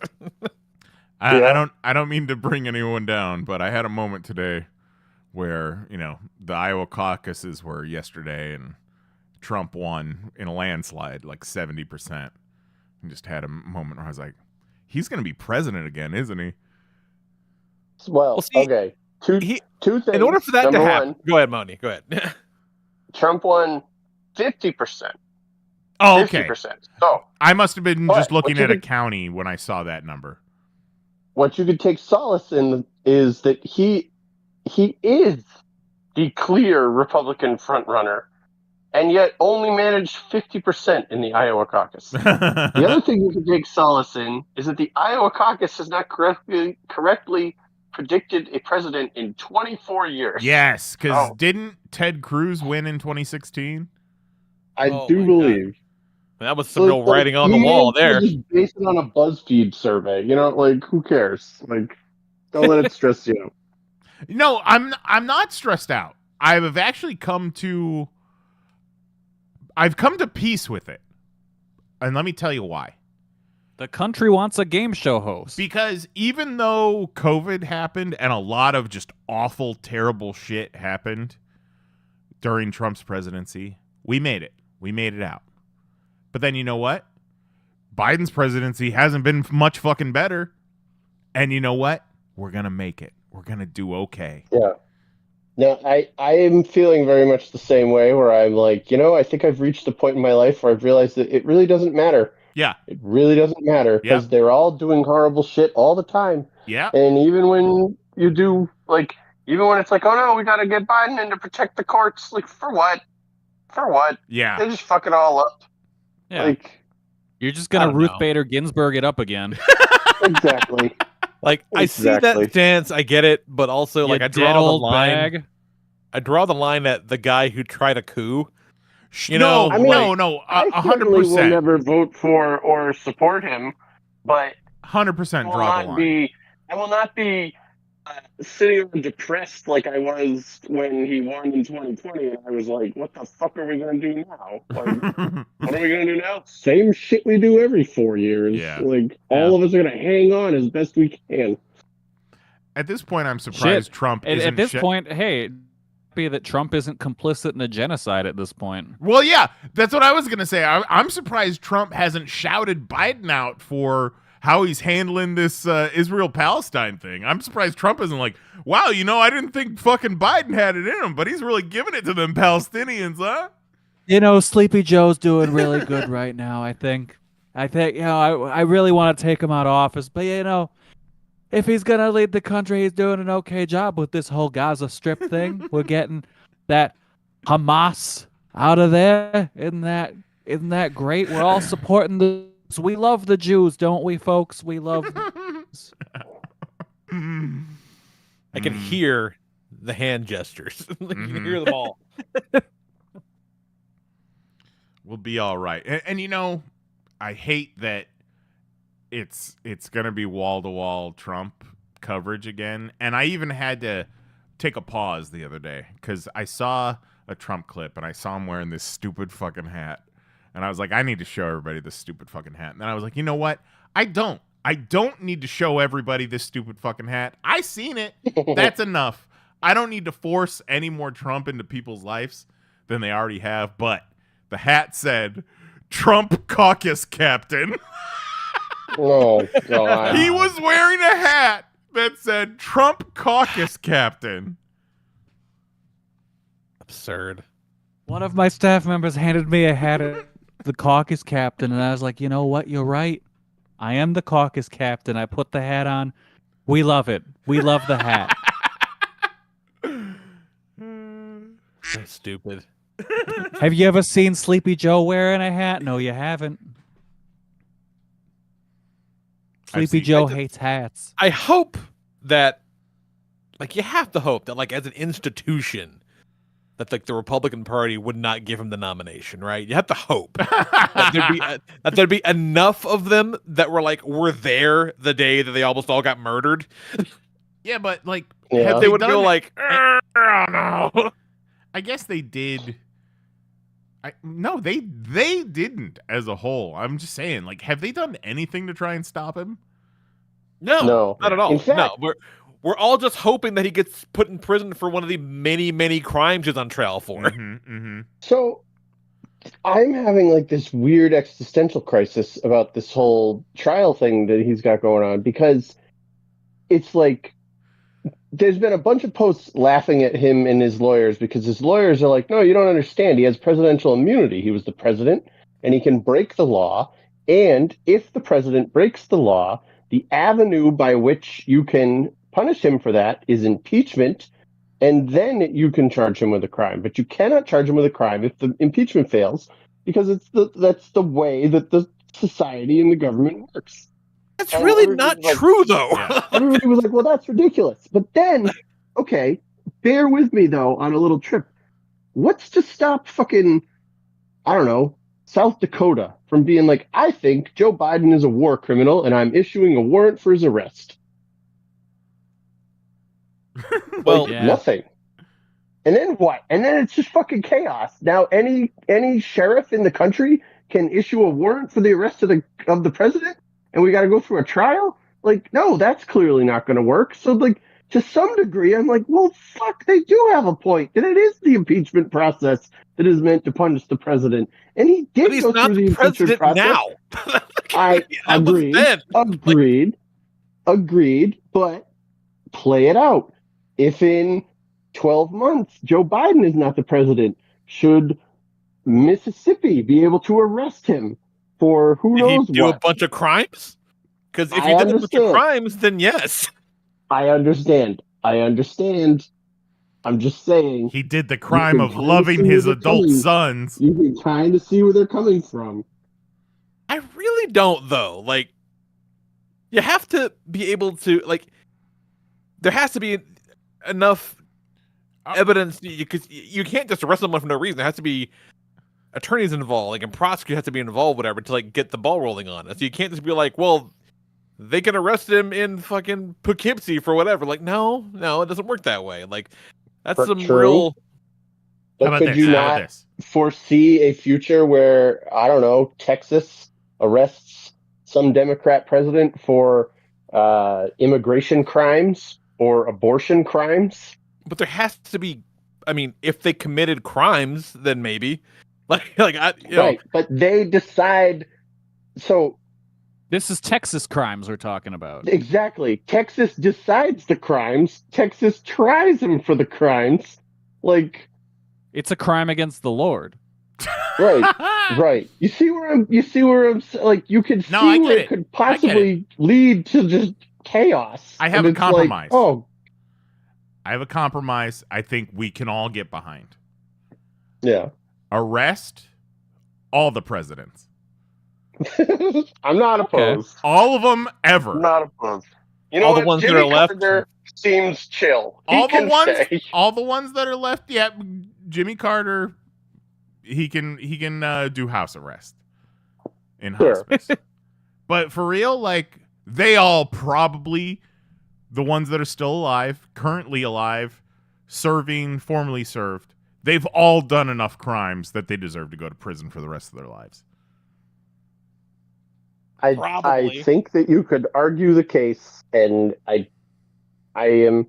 Yeah. I don't mean to bring anyone down, but I had a moment today where, the Iowa caucuses were yesterday and Trump won in a landslide, like 70%. And just had a moment where I was like, he's going to be president again, isn't he? Well, see, okay. Two things. In order for that Number to happen, one, go ahead, Moni. Go ahead. Trump won 50%. Oh, okay. 50%. So I must have been But just looking what you at a could- county when I saw that number. what you could take solace in is that he is the clear Republican frontrunner, and yet only managed 50% in the Iowa caucus. The other thing you can take solace in is that the Iowa caucus has not correctly predicted a president in 24 years. Yes, because Oh. didn't Ted Cruz win in 2016? I Oh do my believe. That was some real writing on the he wall may there. Just based it on a BuzzFeed survey. Who cares? Don't let it stress you out. No, I'm not stressed out. I've actually come to peace with it. And let me tell you why. The country wants a game show host. Because even though COVID happened and a lot of just awful, terrible shit happened during Trump's presidency, we made it. We made it out. But then you know what? Biden's presidency hasn't been much fucking better. And you know what? We're going to make it. We're going to do okay. Yeah. Now, I am feeling very much the same way where I'm like, I think I've reached the point in my life where I've realized that it really doesn't matter. Yeah. It really doesn't matter because they're all doing horrible shit all the time. Yeah. And even when you do, even when it's like, oh no, we got to get Biden in to protect the courts, for what? For what? Yeah. They just fuck it all up. Yeah. You're just going I to don't Ruth know. Bader Ginsburg it up again. Exactly. I see that Exactly. stance, I get it, but also You I dead draw the old line. bag. I draw the line at the guy who tried a coup. No, I mean, no, I certainly will 100%. never vote for or support him, but 100% draw the line. I will not be sitting depressed like I was when he won in 2020, and I was like, "What the fuck are we going to do now? What are we going to do now? Same shit we do every 4 years. Yeah. All of us are going to hang on as best we can." At this point, I'm surprised Shit. Trump At isn't this point, hey, be that Trump isn't complicit in a genocide at this point. Well, yeah, that's what I was going to say. I'm surprised Trump hasn't shouted Biden out for how he's handling this Israel-Palestine thing. I'm surprised Trump isn't like, wow, I didn't think fucking Biden had it in him, but he's really giving it to them Palestinians, huh? Sleepy Joe's doing really good right now, I think. I really want to take him out of office, but if he's going to lead the country, he's doing an okay job with this whole Gaza Strip thing. We're getting that Hamas out of there. Isn't that great? We're all supporting the... We love the Jews, don't we, folks? We love... I can hear the hand gestures. You can hear them all. We'll be all right. And I hate that it's going to be wall-to-wall Trump coverage again. And I even had to take a pause the other day because I saw a Trump clip and I saw him wearing this stupid fucking hat. And I was like, I need to show everybody this stupid fucking hat. And then I was like, you know what? I don't need to show everybody this stupid fucking hat. I seen it. That's enough. I don't need to force any more Trump into people's lives than they already have. But the hat said, Trump caucus captain. Oh, God. He was wearing a hat that said Trump caucus captain. Absurd. One of my staff members handed me a hat of the caucus captain, and I was like, you know what? You're right. I am the caucus captain. I put the hat on. We love it. We love the hat. So stupid. Have you ever seen Sleepy Joe wearing a hat? No, you haven't. Sleepy Joe hates hats. I hope that, you have to hope that, as an institution, that like the Republican Party would not give him the nomination, right? You have to hope that there'd be enough of them that were there the day that they almost all got murdered. Yeah, but like, Yeah. have They they would done go it? like, oh no. I guess they did. No, they didn't as a whole. I'm just saying, like, have they done anything to try and stop him? No, not at all. In fact- no, we're all just hoping that he gets put in prison for one of the many, many crimes he's on trial for. Mm-hmm. So I'm having like this weird existential crisis about this whole trial thing that he's got going on, because it's like there's been a bunch of posts laughing at him and his lawyers, because his lawyers are like, no, you don't understand. He has presidential immunity. He was the president and he can break the law. And if the president breaks the law, the avenue by which you can punish him for that is impeachment. And then you can charge him with a crime, but you cannot charge him with a crime if the impeachment fails, because that's the way that the society and the government works. That's And really everybody's not like- true, though. Yeah. Everybody was like, well, that's ridiculous. But then, okay, bear with me, though, on a little trip. What's to stop fucking, I don't know, South Dakota from being like, I think Joe Biden is a war criminal and I'm issuing a warrant for his arrest? Well, Like, yeah. nothing. And then what? And then it's just fucking chaos. Now any sheriff in the country can issue a warrant for the arrest of the president, and we got to go through a trial? Like, no, that's clearly not going to work. So, like, to some degree, I'm like, well, fuck, they do have a point. And it is the impeachment process that is meant to punish the president. And he did but he's go not through the the impeachment president process. now. I That was agreed. then. Agreed. But play it out. If in 12 months Joe Biden is not the president, should Mississippi be able to arrest him for who Did he knows do what? a bunch of crimes? Because if I he did a bunch understand. of crimes, then yes. I understand. I'm just saying, He did the crime can of kind of loving see his where they're adult coming. sons. you can kind of see where they're coming from. I really don't, though. Like, you have to be able to, like, there has to be enough evidence, because you can't just arrest someone for no reason. There has to be attorneys involved, like, and prosecutors have to be involved, whatever, to, like, get the ball rolling on it. So you can't just be like, well, they can arrest him in fucking Poughkeepsie for whatever. Like, no, it doesn't work that way. Like, that's But some true. real... But How about could this? you How about not this? foresee a future where, I don't know, Texas arrests some Democrat president for immigration crimes or abortion crimes? But there has to be, I mean, if they committed crimes, then maybe. Right, but they decide. So This is Texas crimes we're talking about. exactly, Texas decides the crimes. Texas tries him for the crimes. Like, It's a crime against the Lord. right. You see where I'm like, you can see No, I get where it. it could possibly lead to just chaos. I have And a it's like, compromise. oh, I have a compromise I think we can all get behind. yeah. Arrest all the presidents. I'm not opposed. All of them ever. I'm not opposed. You know All the what? ones that Jimmy are left? Carter seems chill. He all the can ones stay. all the ones that are left, yeah, Jimmy Carter, he can do house arrest in Sure. hospice. But for real, like, they all probably, the ones that are still alive, currently alive, serving, formerly served, they've all done enough crimes that they deserve to go to prison for the rest of their lives. I Probably. think that you could argue the case, and I am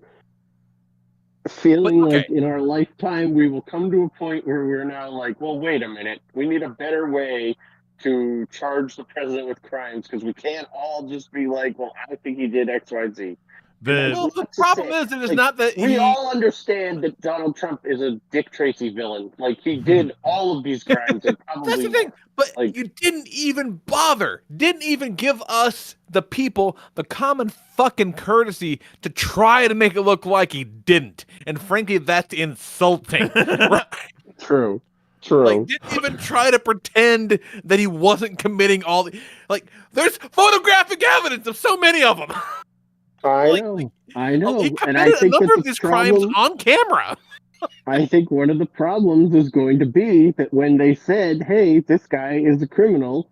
feeling But, okay. like in our lifetime we will come to a point where we're now like, well, wait a minute, we need a better way to charge the president with crimes, because we can't all just be like, well, I think he did X, Y, Z. Well, the What's to problem say? is, it is Like, not that We he... all understand that Donald Trump is a Dick Tracy villain. Like, he did all of these crimes and probably That's the thing. But Like- you didn't even bother. Didn't even give us, the people, the common fucking courtesy to try to make it look like he didn't. And frankly, that's insulting. Right? True. Like, didn't even try to pretend that he wasn't committing all the... Like, there's photographic evidence of so many of them. I like- know. I know. He And I committed a think number that of the these crimes problem- on camera. I think one of the problems is going to be that when they said, "Hey, this guy is a criminal,"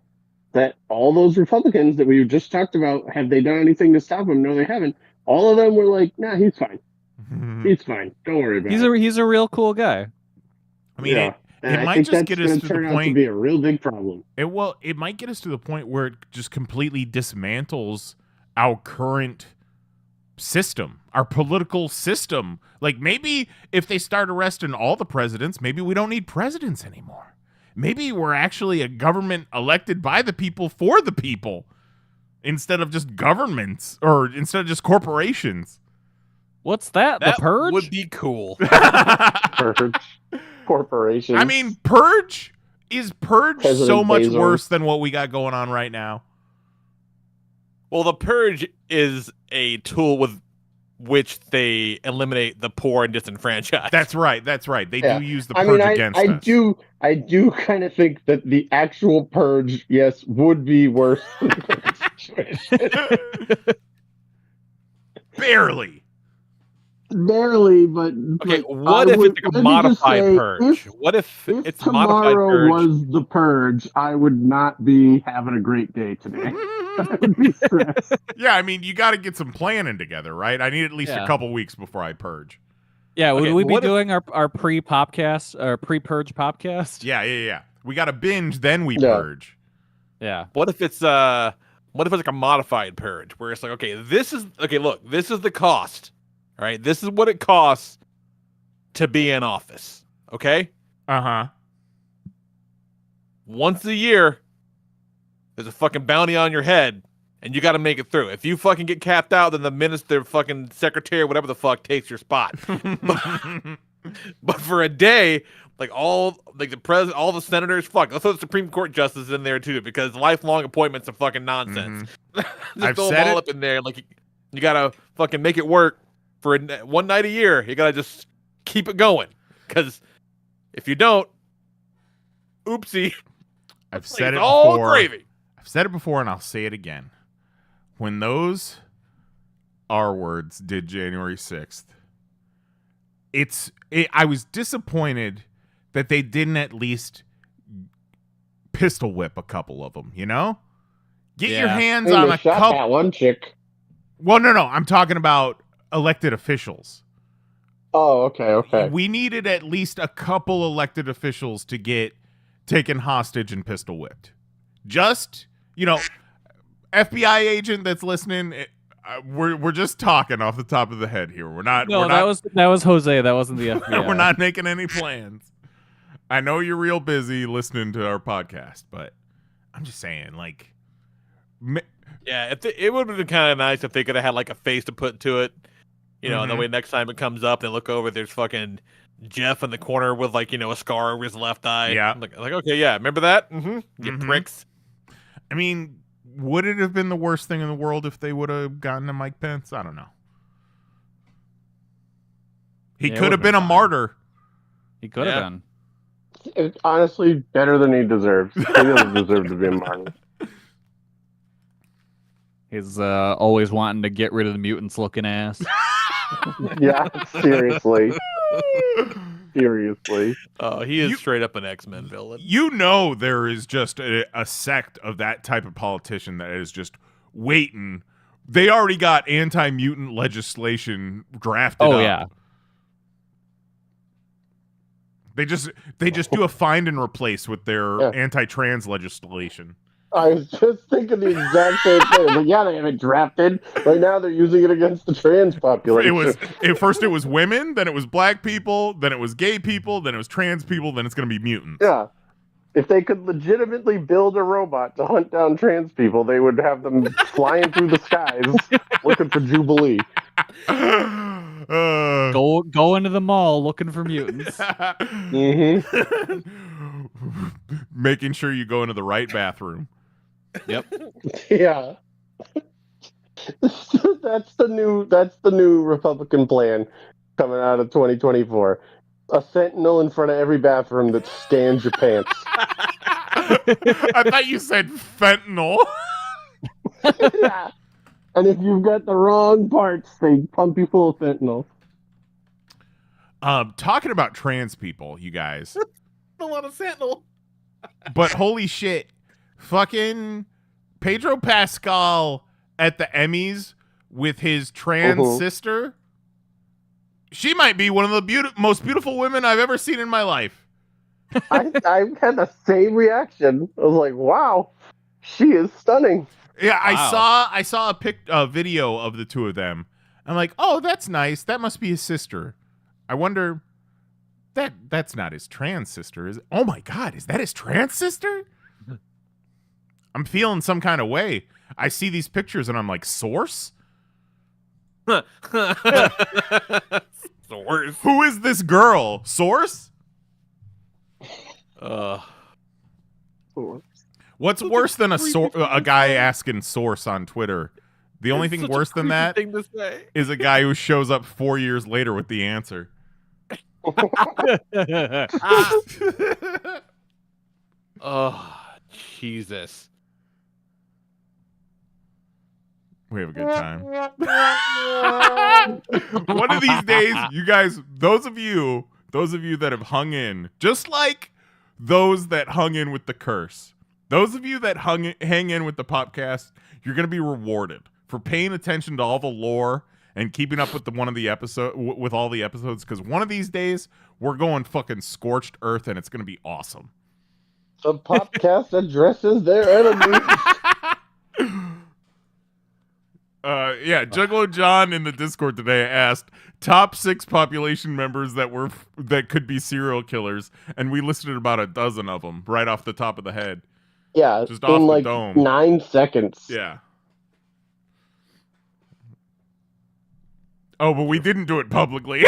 that all those Republicans that we just talked about, have they done anything to stop him? No, they haven't. All of them were like, "Nah, he's fine. He's fine. Don't worry about it." He's a real cool guy. I mean, Yeah. And it I might think just that's get us going to to the turn out to point. be a real big problem. It might get us to the point where it just completely dismantles our current system, our political system. Like maybe if they start arresting all the presidents, maybe we don't need presidents anymore. Maybe we're actually a government elected by the people for the people instead of just governments or instead of just corporations. What's that? That The Purge? would be cool. Purge. Corporations. I mean, Purge President so much Bezos. worse than what we got going on right now. Well, the Purge is a tool with which they eliminate the poor and disenfranchised. That's right. They Yeah. do use the I Purge mean, against I us. I do kind of think that the actual Purge, yes, would be worse than the current situation. Barely. Barely, but Okay, but what I if would- it's like a let me just modified say, Purge? What if If it's a modified tomorrow Purge? was the Purge, I would not be having a great day today. I would be stressed. Yeah, I mean, you got to get some planning together, right? I need at least a Yeah. couple weeks before I purge. Yeah, would Okay, we be what if- doing our pre-popcast or pre-purge podcast? Yeah. We got to binge, then we Yeah. purge. Yeah. What if it's like a modified Purge where it's like, okay, look, this is the cost. All right, this is what it costs to be in office. Okay? Uh-huh. Once a year, there's a fucking bounty on your head, and you got to make it through. If you fucking get capped out, then the minister, fucking secretary, whatever the fuck, takes your spot. But for a day, the president, all the senators, let's throw the Supreme Court justices in there too, because lifelong appointments are fucking nonsense. Just I've throw them said all it. up in there. Like you gotta fucking make it work for one night a year. You gotta just keep it going, because if you don't, oopsie, I've said it's it all before. gravy. I've said it before, and I'll say it again. When those R words did January 6th, I was disappointed that they didn't at least pistol whip a couple of them, you know? Get your Yeah. hands Hey, on they a shot couple. that one chick. Well, no. I'm talking about elected officials. Oh, okay. We needed at least a couple elected officials to get taken hostage and pistol whipped. Just, FBI agent that's listening, we're just talking off the top of the head here. We're not. No, we're that not, was Jose. That wasn't the FBI. We're not making any plans. I know you're real busy listening to our podcast, but I'm just saying, like, Yeah, it would have been kind of nice if they could have had like a face to put to it, and that way next time it comes up, they look over, there's fucking Jeff in the corner with like a scar over his left eye. Yeah. like okay, yeah, remember that? You pricks. I mean, would it have been the worst thing in the world if they would have gotten to Mike Pence? I don't know. He Yeah, it could have would've been been a fine. martyr. He could have Yeah. been. It's honestly better than he deserves. He doesn't deserve to be a martyr. He's always wanting to get rid of the mutants looking ass. Yeah, seriously. Seriously. Oh, he is You- straight up an X-Men villain. There is just a sect of that type of politician that is just waiting. They already got anti-mutant legislation drafted Oh up. yeah. They just do a find and replace with their Yeah. anti-trans legislation. I was just thinking the exact same thing. But yeah, they have it drafted. Right now they're using it against the trans population. First it was women, then it was black people, then it was gay people, then it was trans people, then it's going to be mutants. Yeah. If they could legitimately build a robot to hunt down trans people, they would have them flying through the skies looking for Jubilee. Go into the mall looking for mutants. Mm-hmm. Making sure you go into the right bathroom. Yep. Yeah. That's the new Republican plan coming out of 2024. A sentinel in front of every bathroom that scans your pants. I thought you said fentanyl. Yeah. And if you've got the wrong parts, they pump you full of fentanyl. Talking about trans people, you guys. A lot of Sentinel. But holy shit, fucking Pedro Pascal at the Emmys with his trans sister. She might be one of the most beautiful women I've ever seen in my life. I had the same reaction. I was like, wow, she is stunning. Yeah, Wow. I saw a video of the two of them. I'm like, oh, that's nice. That must be his sister. I wonder, that's not his trans sister, is it? Oh my god, is that his trans sister? I'm feeling some kind of way. I see these pictures and I'm like, source? Source. Who is this girl? Source? What's worse than a guy asking source on Twitter? The only thing worse than that thing to say. is a guy who shows up 4 years later with the answer. Oh, Jesus. We have a good time. One of these days, you guys, those of you that have hung in, just like those that hung in with the curse, those of you that hang in with the podcast, you're going to be rewarded for paying attention to all the lore and keeping up with with all the episodes, because one of these days we're going fucking scorched earth and it's going to be awesome. The podcast addresses their enemies. Yeah, Juggalo John in the Discord today asked top 6 population members that could be serial killers, and we listed about a dozen of them right off the top of the head. Yeah, Just in off the like dome. 9 seconds. Yeah. Oh, but we didn't do it publicly.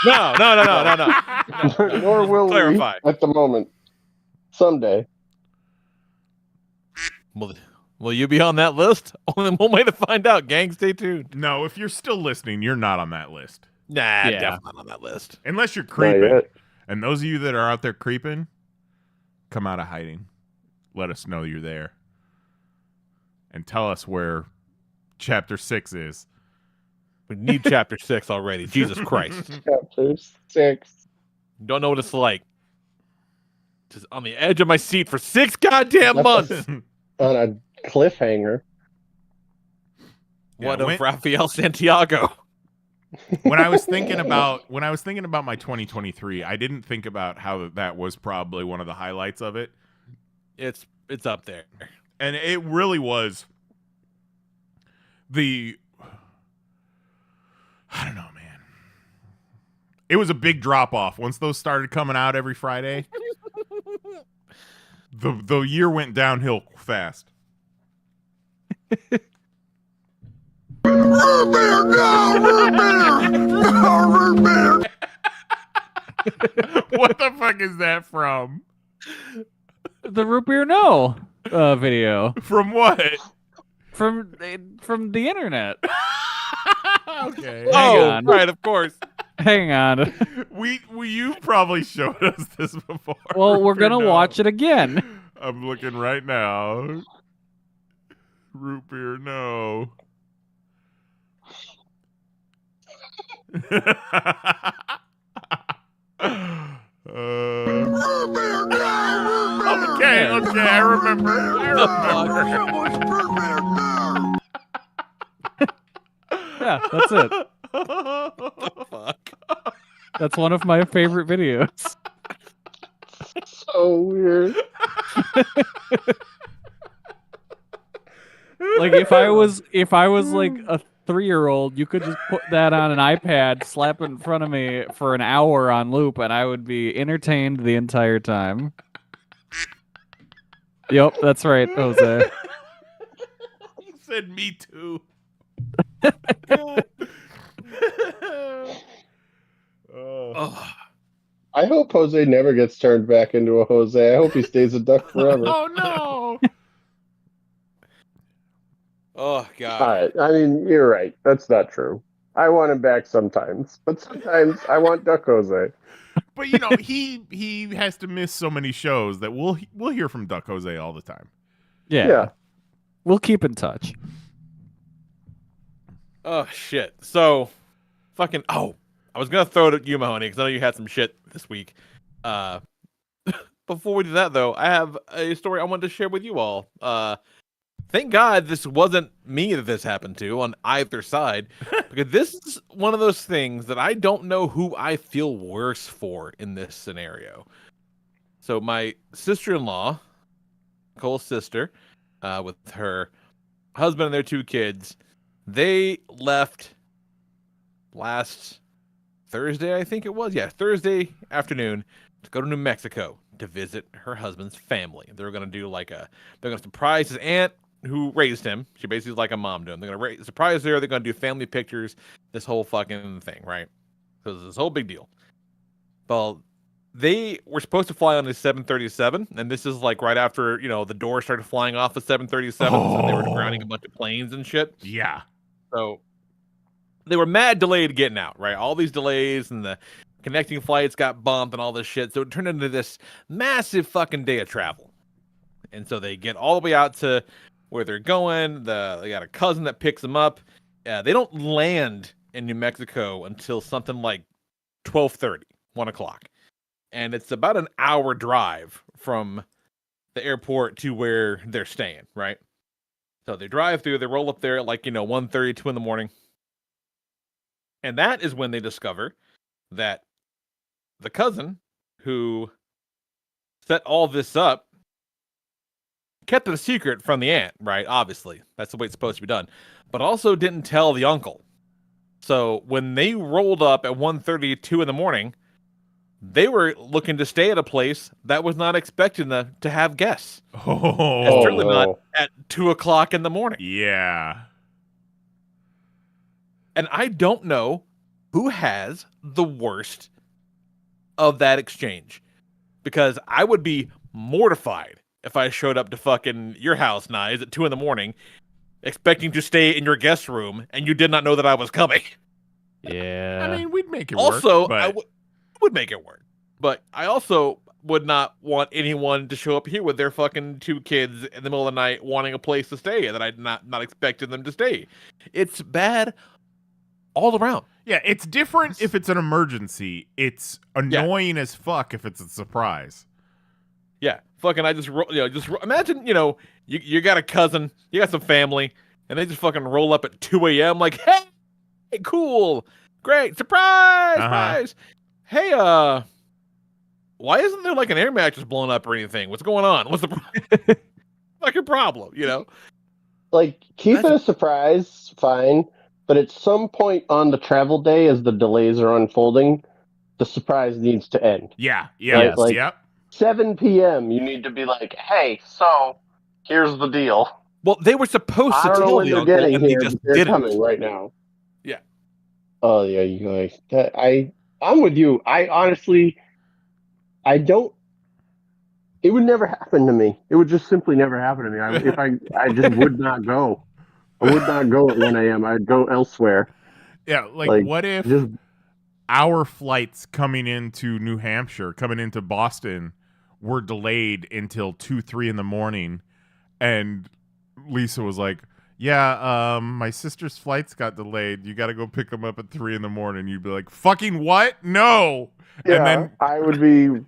No. Nor will Clarify. we at the moment. Someday. Will you be on that list? Only one way to find out, gang. Stay tuned. No, if you're still listening, you're not on that list. Nah, Yeah. definitely not on that list. Unless you're Not creeping. yet. And those of you that are out there creeping, come out of hiding. Let us know you're there. And tell us where chapter 6 is. We need chapter 6 already. Jesus Christ. Chapter 6. Don't know what it's like. Just on the edge of my seat for 6 goddamn months. On a cliffhanger. What Yeah, of Rafael Santiago? when I was thinking about my 2023, I didn't think about how that was probably one of the highlights of it. It's up there. And it really was I don't know, man. It was a big drop off once those started coming out every Friday. The year went downhill fast. What the fuck is that from? The root beer no video From what? from the internet. Okay. Oh, on. right, of course. Hang on. You probably showed us this before. Well, we're gonna watch it again. I'm looking right now. Root beer, no. Okay, I remember. Yeah, that's it. Fuck. That's one of my favorite videos. So weird. Like if I was like a 3-year-old, you could just put that on an iPad, slap it in front of me for an hour on loop, and I would be entertained the entire time. Yep, that's right, Jose. You said me too. Oh. I hope Jose never gets turned back into a Jose. I hope he stays a duck forever. Oh no. Oh, God. All right. I mean, you're right. That's not true. I want him back sometimes, but sometimes I want Duck Jose. But he has to miss so many shows that we'll hear from Duck Jose all the time. Yeah. We'll keep in touch. Oh, shit. So, fucking... Oh, I was gonna throw it at you, Mahoney, because I know you had some shit this week. Before we do that, though, I have a story I wanted to share with you all. Thank God this wasn't me that this happened to on either side, because this is one of those things that I don't know who I feel worse for in this scenario. So my sister-in-law, Nicole's sister, with her husband and their 2 kids, they left last Thursday, I think it was. Yeah, Thursday afternoon to go to New Mexico to visit her husband's family. They're going to do they're going to surprise his aunt who raised him. She basically is like a mom to him. They're going to surprise her. They're going to do family pictures, this whole fucking thing, right? So it's this whole big deal. Well, they were supposed to fly on the 737, and this is like right after, the doors started flying off the 737, so they were grounding a bunch of planes and shit. Yeah. So they were mad delayed getting out, right? All these delays and the connecting flights got bumped and all this shit. So it turned into this massive fucking day of travel. And so they get all the way out to where they're going. They got a cousin that picks them up. They don't land in New Mexico until something like 12:30, 1 o'clock. And it's about an hour drive from the airport to where they're staying, right? So they drive through, they roll up there at 1:30, 2 in the morning. And that is when they discover that the cousin who set all this up kept it a secret from the aunt, right? Obviously, that's the way it's supposed to be done. But also didn't tell the uncle. So when they rolled up at 1:30, 2 in the morning, they were looking to stay at a place that was not expecting them to have guests. Oh, And certainly not at 2 o'clock in the morning. Yeah. And I don't know who has the worst of that exchange. Because I would be mortified if I showed up to fucking your house, Nyes, at 2 in the morning, expecting to stay in your guest room, and you did not know that I was coming. Yeah. I mean, we'd make it Also, work. But... I would make it work. But I also would not want anyone to show up here with their fucking 2 kids in the middle of the night wanting a place to stay that I'd not expected them to stay. It's bad all around. Yeah, it's different if it's an emergency. It's annoying as fuck if it's a surprise. Yeah, fucking, I just imagine, you got a cousin, you got some family, and they just fucking roll up at 2 a.m. like, hey, cool, great, surprise, surprise. Hey, why isn't there an air mattress blown up or anything? What's going on? What's the fucking problem? Keep it a surprise, fine. But at some point on the travel day, as the delays are unfolding, the surprise needs to end. Yeah, yeah, Right? yep. 7 p.m., you need to be like, hey, so here's the deal. Well, they were supposed to tell the uncle, and they just they're didn't. coming right now. Yeah. Oh, yeah, you guys. I'm with you. I honestly, don't. It would never happen to me. It would just simply never happen to me. I just would not go. I would not go at 1 a.m. I'd go elsewhere. Yeah, what if our flights coming into New Hampshire, coming into Boston, were delayed until 2, 3 in the morning, and Lisa was like, yeah, my sister's flights got delayed. You got to go pick them up at 3 in the morning. You'd be like, fucking what? No. Yeah, and then I would be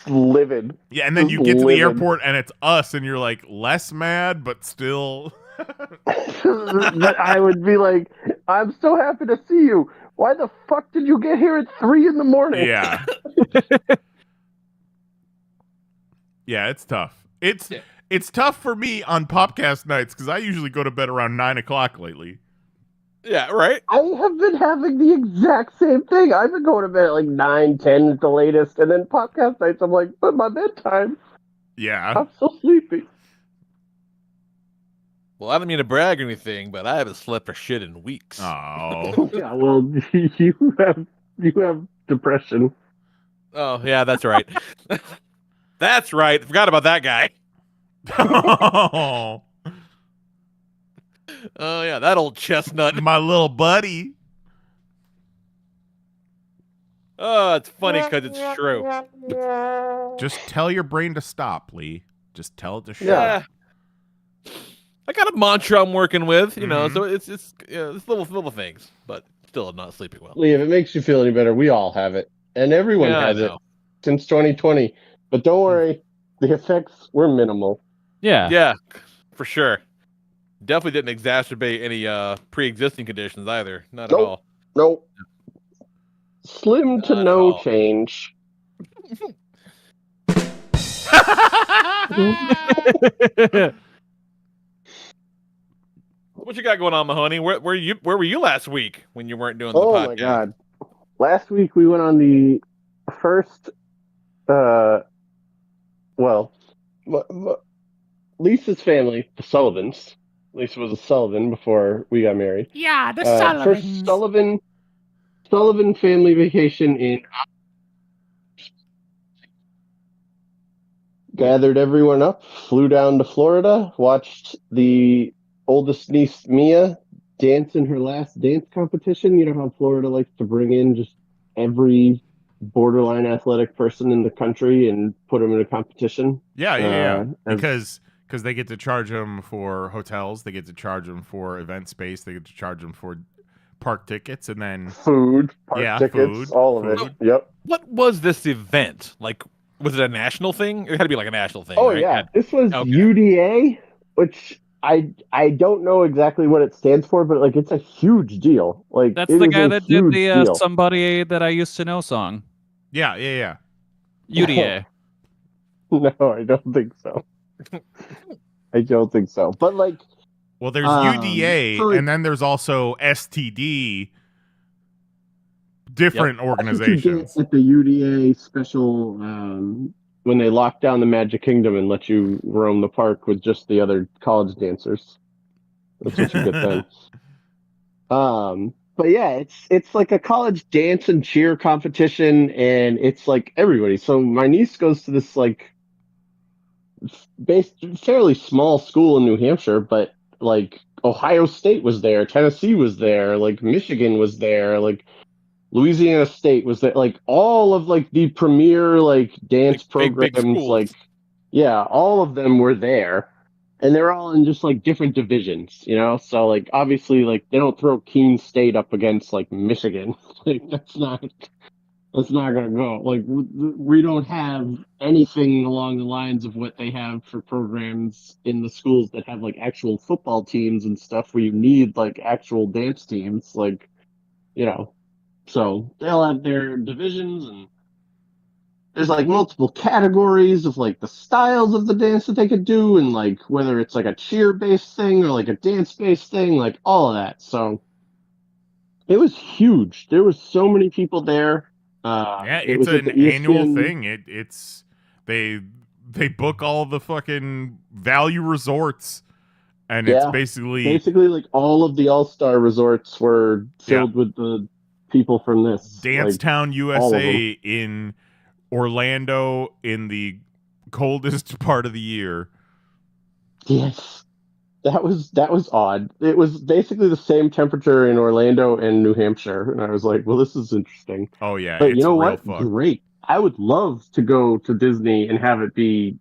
livid. Yeah, and then you get to the airport and it's us, and you're like less mad, but still. But I would be like, I'm so happy to see you. Why the fuck did you get here at 3 in the morning? Yeah. Yeah, it's tough. It's tough for me on Popcast nights because I usually go to bed around 9 o'clock lately. Yeah, right? I have been having the exact same thing. I've been going to bed at 9, 10 at the latest, and then podcast nights, I'm like, but my bedtime. Yeah. I'm so sleepy. Well, I don't mean to brag or anything, but I haven't slept for shit in weeks. Oh. Yeah, well, you have depression. Oh, yeah, that's right. That's right. Forgot about that guy. Oh. Oh, yeah, that old chestnut. My little buddy. Oh, it's funny because it's true. Just tell your brain to stop, Lee. Just tell it to shut Yeah. up. I got a mantra I'm working with, so it's little things, but still not sleeping well. Lee, if it makes you feel any better, we all have it. And everyone Yeah, I has it know. since 2020. But don't worry, the effects were minimal. Yeah. Yeah, for sure. Definitely didn't exacerbate any pre-existing conditions either. Not at all. Nope. Slim to Not at no all. change. What you got going on, Mahoney? Where were you last week when you weren't doing the Oh podcast? my god. Last week we went on the first well, Lisa's family, the Sullivans. Lisa was a Sullivan before we got married. Yeah, the First Sullivan family vacation in gathered everyone up, flew down to Florida, watched the oldest niece Mia dance in her last dance competition. You know how Florida likes to bring in just every borderline athletic person in the country and put them in a competition. Yeah. As- Because they get to charge them for hotels, they get to charge them for event space, they get to charge them for park tickets, and then food, park tickets, all of it. Yep. What was this event? Like, was it a national thing? It had to be like a national thing. Oh right? yeah, this was Okay. UDA, which I don't know exactly what it stands for, but like it's a huge deal. Like That's it the is guy a that did huge the deal. Somebody That I Used to Know song. Yeah. UDA. No, I don't think so. I don't think so. But like, Well, there's UDA, so, like, and then there's also STD, different organizations. at the UDA special when they locked down the Magic Kingdom and let you roam the park with just the other college dancers. That's what you get then. But yeah, it's like a college dance and cheer competition, and it's like everybody. So my niece goes to this like fairly small school in New Hampshire, but like Ohio State was there, Tennessee was there, like Michigan was there, like Louisiana State was there, like all of like the premier like dance Big programs, schools. like yeah, all of them were there. And they're all in just like different divisions, you know? So like obviously like they don't throw Keene State up against like Michigan. Like that's not gonna go. Like we don't have anything along the lines of what they have for programs in the schools that have like actual football teams and stuff where you need like actual dance teams, like you know. So they'll have their divisions, and there's like multiple categories of like the styles of the dance that they could do, and like whether it's like a cheer based thing or like a dance based thing, like all of that. So it was huge. There was so many people there. Yeah, It it's was at an the annual ESPN thing. It's they book all the fucking value resorts, and it's Yeah. basically Basically, like all of the all-star resorts were filled with the people from this. Dance like, Town, all of USA, in Orlando in the coldest part of the year. yes, that was odd. It was basically the same temperature in Orlando and New Hampshire, and I was like, well, this is interesting. Oh yeah, But it's you know real what? fucked. Great. I would love to go to Disney and have it be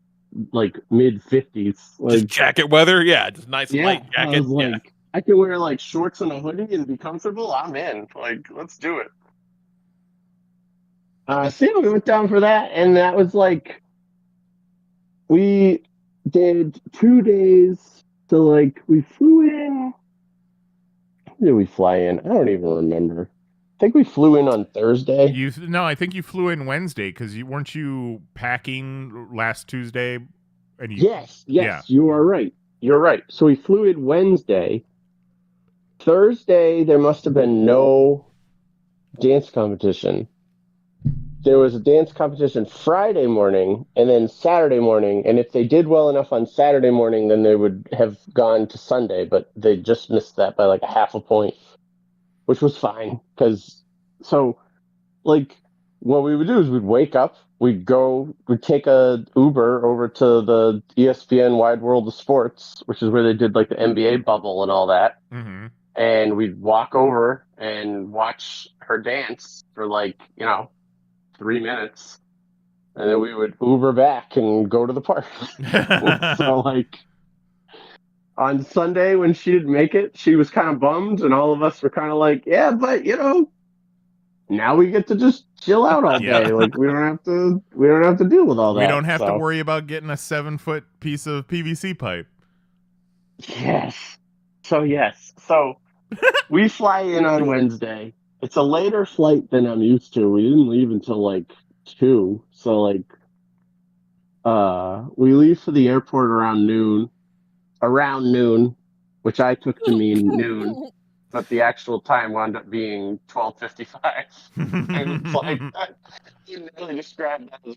like mid-50s. Like, Just jacket weather? Yeah, just nice light I jacket. was like, I can wear like shorts and a hoodie and be comfortable. I'm in. Like, let's do it. So we went down for that, and that was like we did 2 days. So like we flew in. When did we fly in? I don't even remember. I think we flew in on Thursday. No, I think you flew in Wednesday because weren't you packing last Tuesday? And Yes, Yeah. you are right. You're right. So we flew in Wednesday. Thursday, there must have been no dance competition. There was a dance competition Friday morning and then Saturday morning. And if they did well enough on Saturday morning, then they would have gone to Sunday, but they just missed that by like a half a point, which was fine. So, like, what we would do is we'd wake up, we'd take a Uber over to the ESPN Wide World of Sports, which is where they did like the NBA bubble and all that. Mm-hmm. And we'd walk over and watch her dance for like, 3 minutes, and then we would Uber back and go to the park. So like, On Sunday when she didn't make it, she was kind of bummed, and all of us were kind of like, yeah, but now we get to just chill out all Yeah. day. Like we don't have to deal with all We that. don't have to So, worry about getting a 7-foot piece of PVC pipe. yes. So we fly in on Wednesday. It's a later flight than I'm used to. We didn't leave until like 2. So like we leave for the airport around noon, which I took to mean noon, but the actual time wound up being 12:55. And it's like you really described that as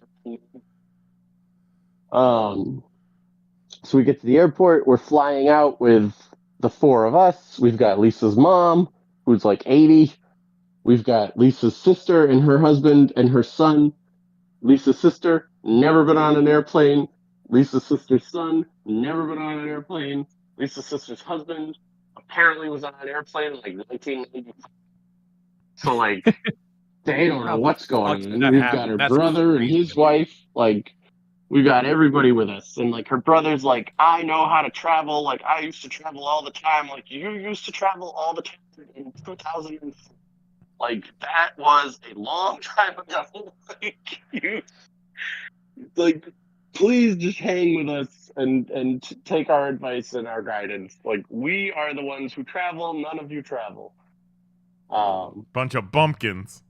so we get to the airport, we're flying out with the 4 of us. We've got Lisa's mom, who's like 80. We've got Lisa's sister and her husband and her son. Lisa's sister, never been on an airplane. Lisa's sister's son, never been on an airplane. Lisa's sister's husband apparently was on an airplane in like 1995. So like they don't know what's going on. That We've happened. got her That's brother and crazy. his wife, like we got everybody with us. And like her brother's like, I know how to travel. Like I used to travel all the time. Like you used to travel all the time in 2004. Like that was a long time ago. Like please just hang with us and take our advice and our guidance. Like we are the ones who travel. None of you travel. Bunch of bumpkins.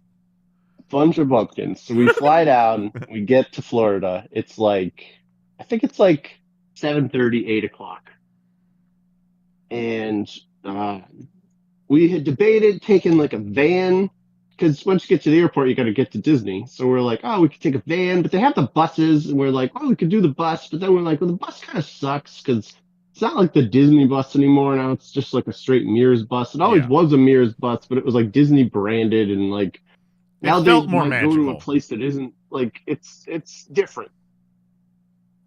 Bunch of bumpkins. So we fly down. We get to Florida. It's like I think it's like 7:30, 8 o'clock, and we had debated taking like a van because once you get to the airport, you got to get to Disney. So we're like, oh, we could take a van, but they have the buses, and we're like, oh, we could do the bus. But then we're like, well, the bus kind of sucks because it's not like the Disney bus anymore. Now it's just like a straight Mears bus. It always Yeah. was a Mears bus, but it was like Disney branded and like now It they felt more might go to a magical. place that isn't like it's different.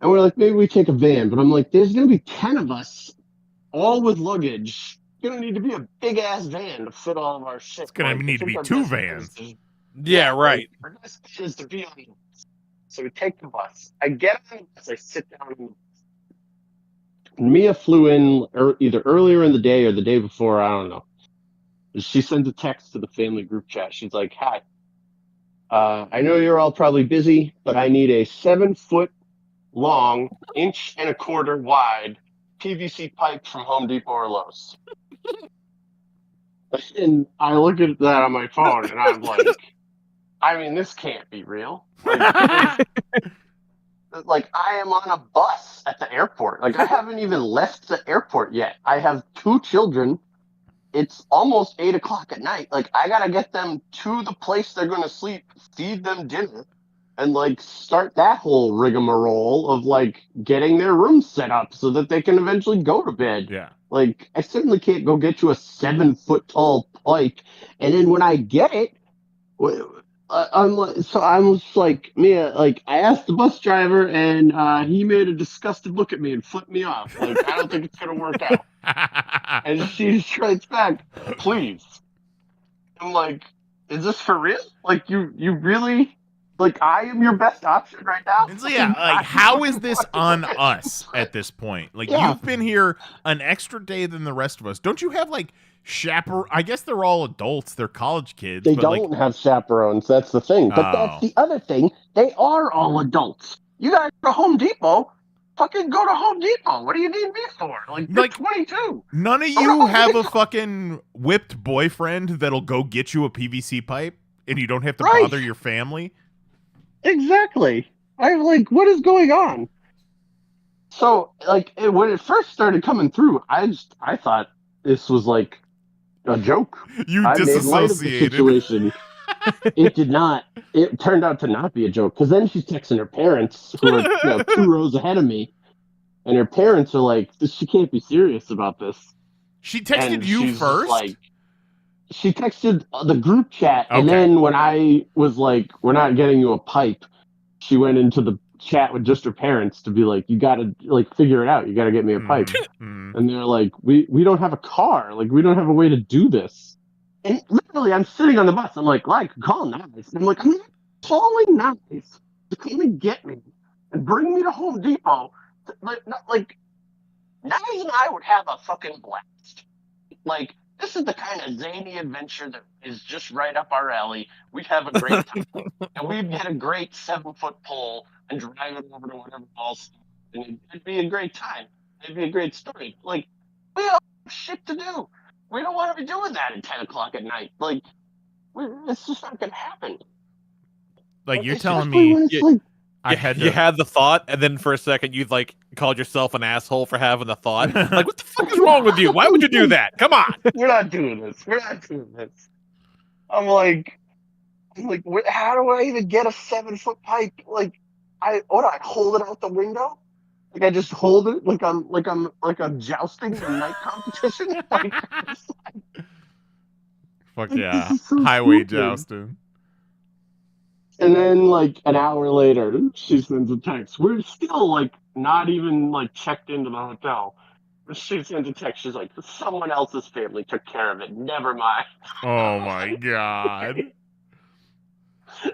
And we're like, maybe we take a van, but I'm like, there's gonna be 10 of us, all with luggage. Gonna need to be a big ass van to fit all of our shit. It's gonna Like, I need to think be our 2 best bet vans. is to- Yeah, right. Like, our best bet is to be on the bus. So we take the bus. I get on the bus. I sit down. In the bus. Mia flew in either earlier in the day or the day before. I don't know. She sends a text to the family group chat. She's like, "Hi, I know you're all probably busy, but I need a 7-foot long, 1.25 wide PVC pipe from Home Depot or Lowe's." And I look at that on my phone and I'm like, I mean, this can't be real. Like I am on a bus at the airport. Like I haven't even left the airport yet. I have 2 children. It's almost 8 o'clock at night. Like I gotta get them to the place they're gonna sleep, feed them dinner, and like start that whole rigmarole of like getting their room set up so that they can eventually go to bed. Yeah. Like I certainly can't go get you a 7-foot tall pipe, and then when I get it, I'm just like Mia. Like I asked the bus driver, and he made a disgusted look at me and flipped me off. Like I don't think it's gonna work out. And she just writes back, "Please." I'm like, "Is this for real? Like you really like I am your best option right now?" And so, yeah, like, how is this on us at this point? Like, Yeah. you've been here an extra day than the rest of us. Don't you have, like, I guess they're all adults. They're college kids. They but don't like, have chaperones. That's the thing. But Oh. that's the other thing. They are all adults. You guys go to Home Depot. Fucking go to Home Depot. What do you need me for? Like, you're Like, 22. none of Go to you Home have a Depot. fucking whipped boyfriend that'll go get you a PVC pipe and you don't have to Right. bother your family. Exactly. I'm like, what is going on? So, like, when it first started coming through, I thought this was like a joke. You I made light of the disassociated. situation. It did not. It turned out to not be a joke because then she's texting her parents, who are 2 rows ahead of me, and her parents are like, "She can't be serious about this." She texted And you she's just first? like, she texted the group chat, and Okay. then when I was like, "We're not getting you a pipe," she went into the chat with just her parents to be like, "You gotta like figure it out. You gotta get me a pipe." Mm. And they're like, we don't have a car. Like, we don't have a way to do this. And literally, I'm sitting on the bus. I'm like, call Nice. I'm like, I'm not calling Nice to come and get me and bring me to Home Depot. Like, not like, Knives and I would have a fucking blast. Like, this is the kind of zany adventure that is just right up our alley. We'd have a great time. And we'd get a great 7-foot pole and drive it over to whatever else. And it'd be a great time. It'd be a great story. Like, we all have shit to do. We don't want to be doing that at 10 o'clock at night. Like, it's just not going to happen. Like, you're Especially telling me when it's like, I had You to. had the thought, and then for a second you like called yourself an asshole for having the thought. Like, what the fuck is wrong with you? Why would you do that? Come on. we're not doing this. We're not doing this. I'm like, how do I even get a 7-foot pipe? Like, I hold it out the window? Like I just hold it like I'm jousting in a night competition? Like, Fuck this yeah. is so Highway stupid. jousting. And then like an hour later, she sends a text. We're still like not even like checked into the hotel. She sends a text. She's like, someone else's family took care of it. Never mind. Oh my god.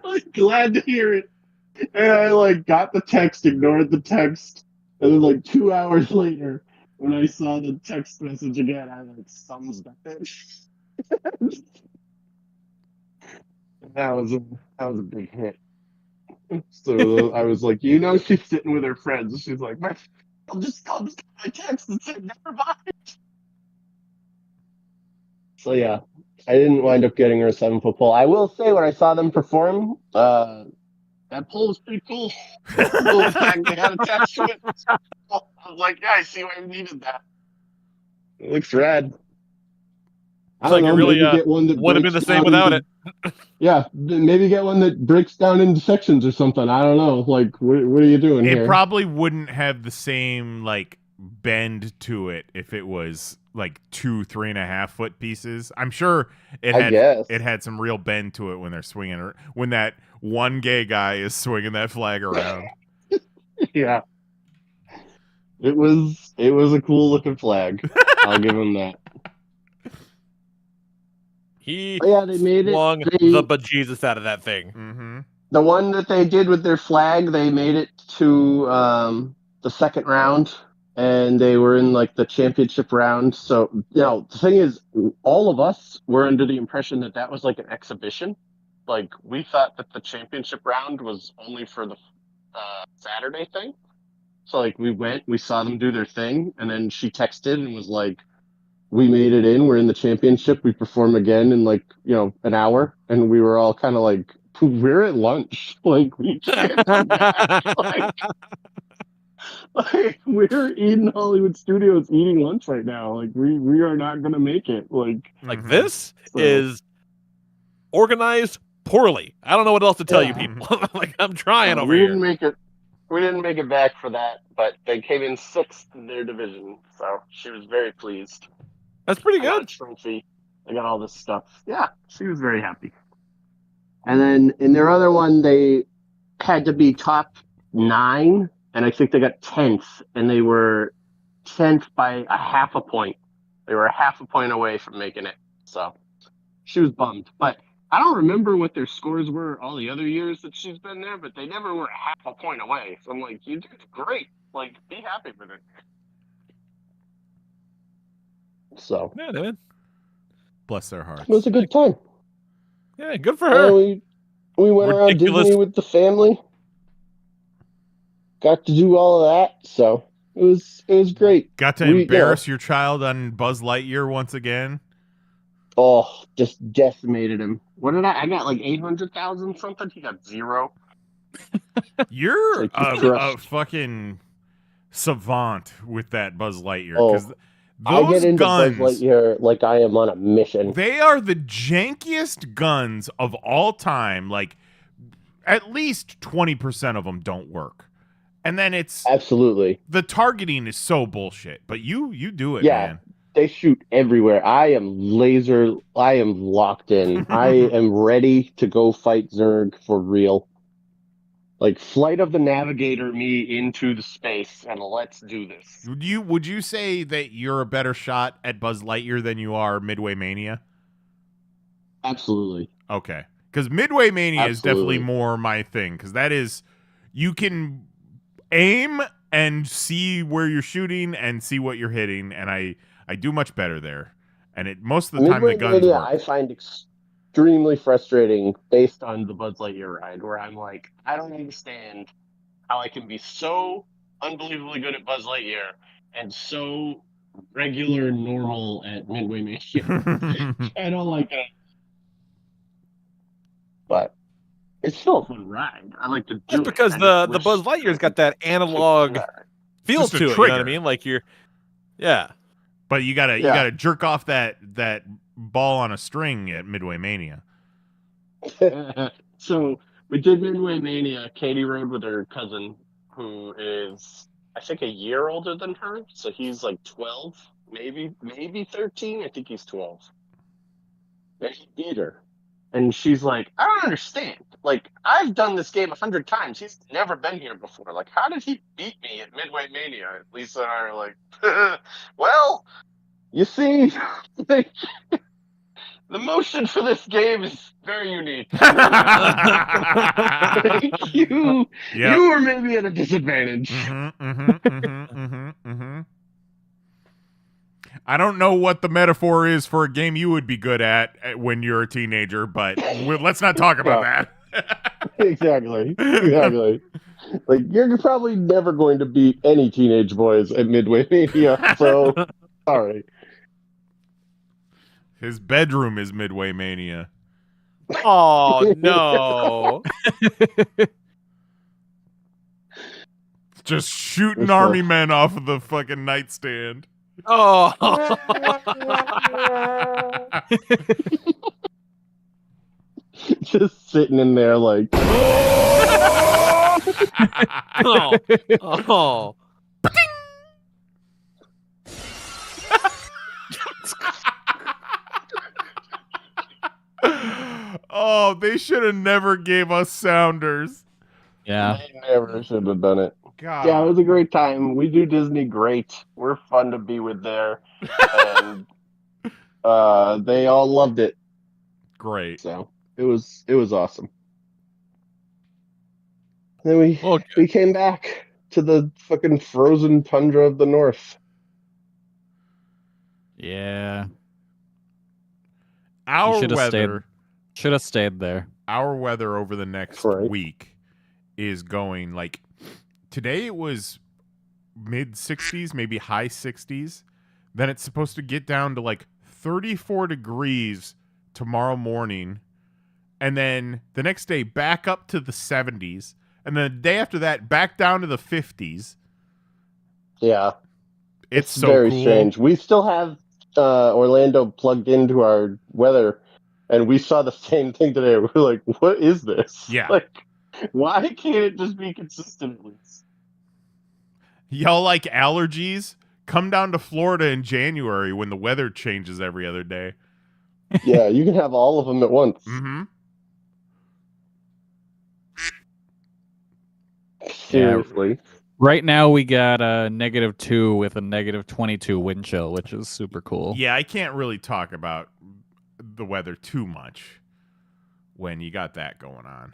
Like, glad to hear it. And I like got the text, ignored the text, and then like 2 hours later, when I saw the text message again, I like thumbs back. That was a big hit. So I was like, she's sitting with her friends. She's like, I'll just get my text and say never mind. So yeah, I didn't wind up getting her a 7-foot pole. I will say when I saw them perform, that pole was pretty cool. The little flag they had attached to it. I was like, yeah, I see why you needed that. It looks rad. I don't Like know, it really maybe get one that would have been the same without it. Yeah, maybe get one that breaks down into sections or something. I don't know. Like, what are you doing It here? probably wouldn't have the same like bend to it if it was like 2-3.5 foot pieces. I'm sure I guess. it had some real bend to it when they're swinging, when that one gay guy is swinging that flag around. Yeah. It was a cool looking flag. I'll give him that. He But yeah, they made swung it. the bejesus out of that thing. Mm-hmm. The one that they did with their flag, they made it to the second round, and they were in like the championship round. So, the thing is, all of us were under the impression that that was like an exhibition. Like, we thought that the championship round was only for the Saturday thing. So, like, we saw them do their thing, and then she texted and was like, we made it in. We're in the championship. We perform again in like, an hour. And we were all kind of like, we're at lunch. Like, we can't come back. Like, we're in Hollywood Studios eating lunch right now. Like, we are not going to make it. Like This So- is organized poorly. I don't know what else to tell you people. Like, I'm trying over we here. didn't make it. We didn't make it back for that, but they came in 6th in their division. So she was very pleased. That's pretty I got a good. trophy. I got all this stuff. Yeah, she was very happy. And then in their other one, they had to be top 9, and I think they got 10th, and they were 10th by a half a point. They were a half a point away from making it. So she was bummed. But I don't remember what their scores were all the other years that she's been there, but they never were half a point away. So I'm like, you did great. Like, be happy with it. So Yeah, man. Bless their hearts. it was a good time. Yeah, good for And her. we went around Ridiculous. Disney with the family. Got to do all of that, so it was great. Got to embarrass your child on Buzz Lightyear once again. Oh, just decimated him. What did I got like 800,000 something? He got 0. You're Like, a crushed. fucking savant with that Buzz Lightyear. Oh, Because I get those into guns, Buzz Lightyear like I am on a mission. they are the jankiest guns of all time. Like, at least 20% of them don't work. And then it's Absolutely. the targeting is so bullshit. But you do it, Yeah. man. They shoot everywhere. I am locked in. I am ready to go fight Zurg for real. Like, Flight of the Navigator me into the space, and let's do this. Would you say that you're a better shot at Buzz Lightyear than you are Midway Mania? Absolutely. Okay. Because Midway Mania is definitely Absolutely. more my thing. Because that is, you can aim and see where you're shooting and see what you're hitting, and I do much better there. And most of the time, the Midway guns Mania work. I find extremely frustrating based on the Buzz Lightyear ride, where I'm like, I don't understand how I can be so unbelievably good at Buzz Lightyear and so regular normal at Midway Mania. I don't like it. But it's still a fun ride. I like to do Just it. because I the wish Buzz Lightyear's got that analog feel Just a to it. You know what I trigger. mean? Like yeah. But you gotta Yeah. jerk off that ball on a string at Midway Mania. So we did Midway Mania. Katie rode with her cousin, who is I think a year older than her. So he's like 12, maybe 13. I think he's 12. And he beat her. And she's like, I don't understand. Like, I've done this game 100 times. He's never been here before. Like, how did he beat me at Midway Mania? Lisa and I are like, well, you see, like, the motion for this game is very unique. you were maybe at a disadvantage. I don't know what the metaphor is for a game you would be good at when you're a teenager, but let's not talk about that. Exactly. Like, you're probably never going to beat any teenage boys at Midway Mania, so sorry. His bedroom is Midway Mania. Oh no. Just shooting army men off of the fucking nightstand. Oh. Just sitting in there like Oh. Oh, they should have never gave us sounders. Yeah. they never should have done it. God. Yeah, it was a great time. We do Disney great. We're fun to be with there. And they all loved it. Great. So it was awesome. Then we came back to the fucking frozen tundra of the north. Yeah. Our Should weather have stayed there. Our weather over the next Right. week is going like today it was mid 60s, maybe high 60s. Then it's supposed to get down to like 34 degrees tomorrow morning. And then the next day back up to the 70s. And then the day after that back down to the 50s. Yeah. It's so very cool. strange. We still have Orlando plugged into our weather, and we saw the same thing today. We're like, what is this? Yeah. Like, why can't it just be consistent, please? Y'all like allergies? Come down to Florida in January when the weather changes every other day. Yeah, you can have all of them at once. Mm-hmm. Seriously. Right now we got a -2 with a -22 wind chill, which is super cool. Yeah, I can't really talk about the weather too much when you got that going on.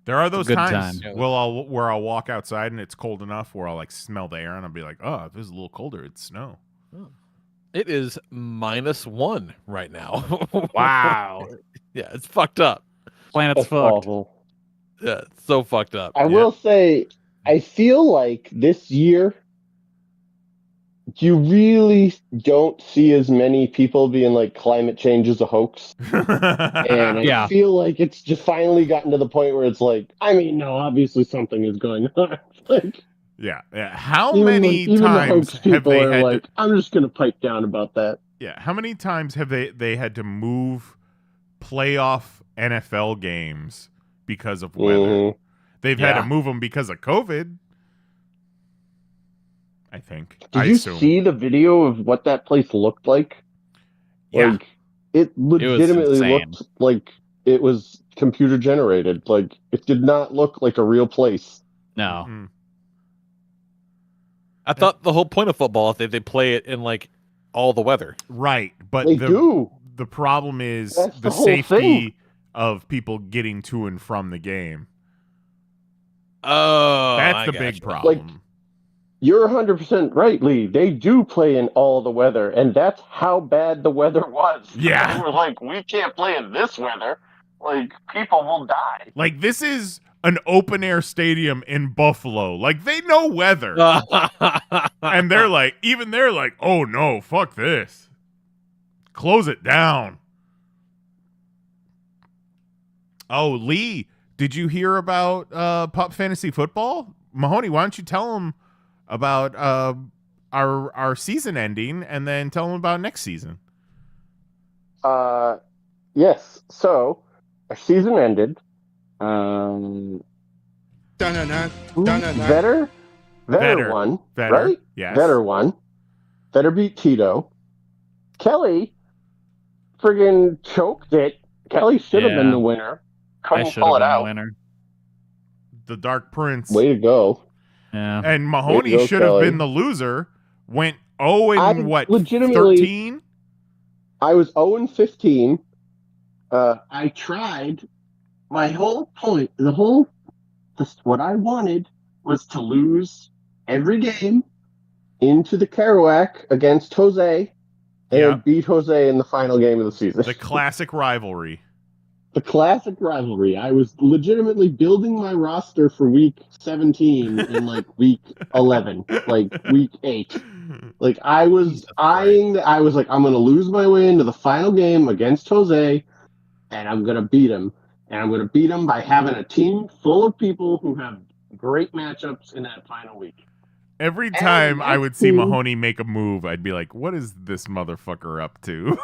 There are those good times time. where I'll walk outside and it's cold enough where I'll like smell the air and I'll be like, oh, if it's a little colder, it's snow. It is -1 right now. Wow. Yeah, it's fucked up. Planet's That's fucked. awful. Yeah, it's so fucked up. I will say, I feel like this year, you really don't see as many people being like climate change is a hoax. And I feel like it's just finally gotten to the point where it's like, I mean, no, obviously something is going on. Like, yeah. How even many even the times hoax have people they are had like, to, I'm just going to pipe down about that. yeah, how many times have they had to move playoff NFL games because of weather? Mhm. They've had to move them because of COVID. I think. Did I you assume. see the video of what that place looked like? Yeah. Like, it legitimately insane. looked like it was computer generated. Like, it did not look like a real place. No. Mm. I thought the whole point of football is they play it in like all the weather. Right, but They do. the problem is That's the the whole safety thing. of people getting to and from the game. Oh, That's I the gotcha. big problem. You're 100% right, Lee. They do play in all the weather, and that's how bad the weather was. Yeah. They were like, we can't play in this weather. Like, people will die. Like, this is an open air stadium in Buffalo. Like, they know weather. And they're like, oh no, fuck this. Close it down. Oh, Lee, did you hear about PoP Fantasy Football? Mahoney, why don't you tell them about our season ending and then tell them about next season? Yes. So, our season ended. Vetter won, Vetter, right? yes. Vetter won. Vetter beat Tito. Kelly friggin' choked it. Kelly should have been the winner. I Couldn't should pull have it been the out. winner. The Dark Prince. Way to go. Yeah. And Way Mahoney to go, should have Kelly. been the loser. Went 0 and what? legitimately- 13? I was 0-15. I tried. My whole point, what I wanted was to lose every game into the Kerouac against Jose and Yeah. beat Jose in the final game of the season. The classic rivalry. The classic rivalry. I was legitimately building my roster for week 17 in like week 11, like week 8. Like I was eyeing, I was like, I'm going to lose my way into the final game against Jose, and I'm going to beat him. And I'm going to beat him by having a team full of people who have great matchups in that final week. Every time I would see Mahoney make a move, I'd be like, what is this motherfucker up to?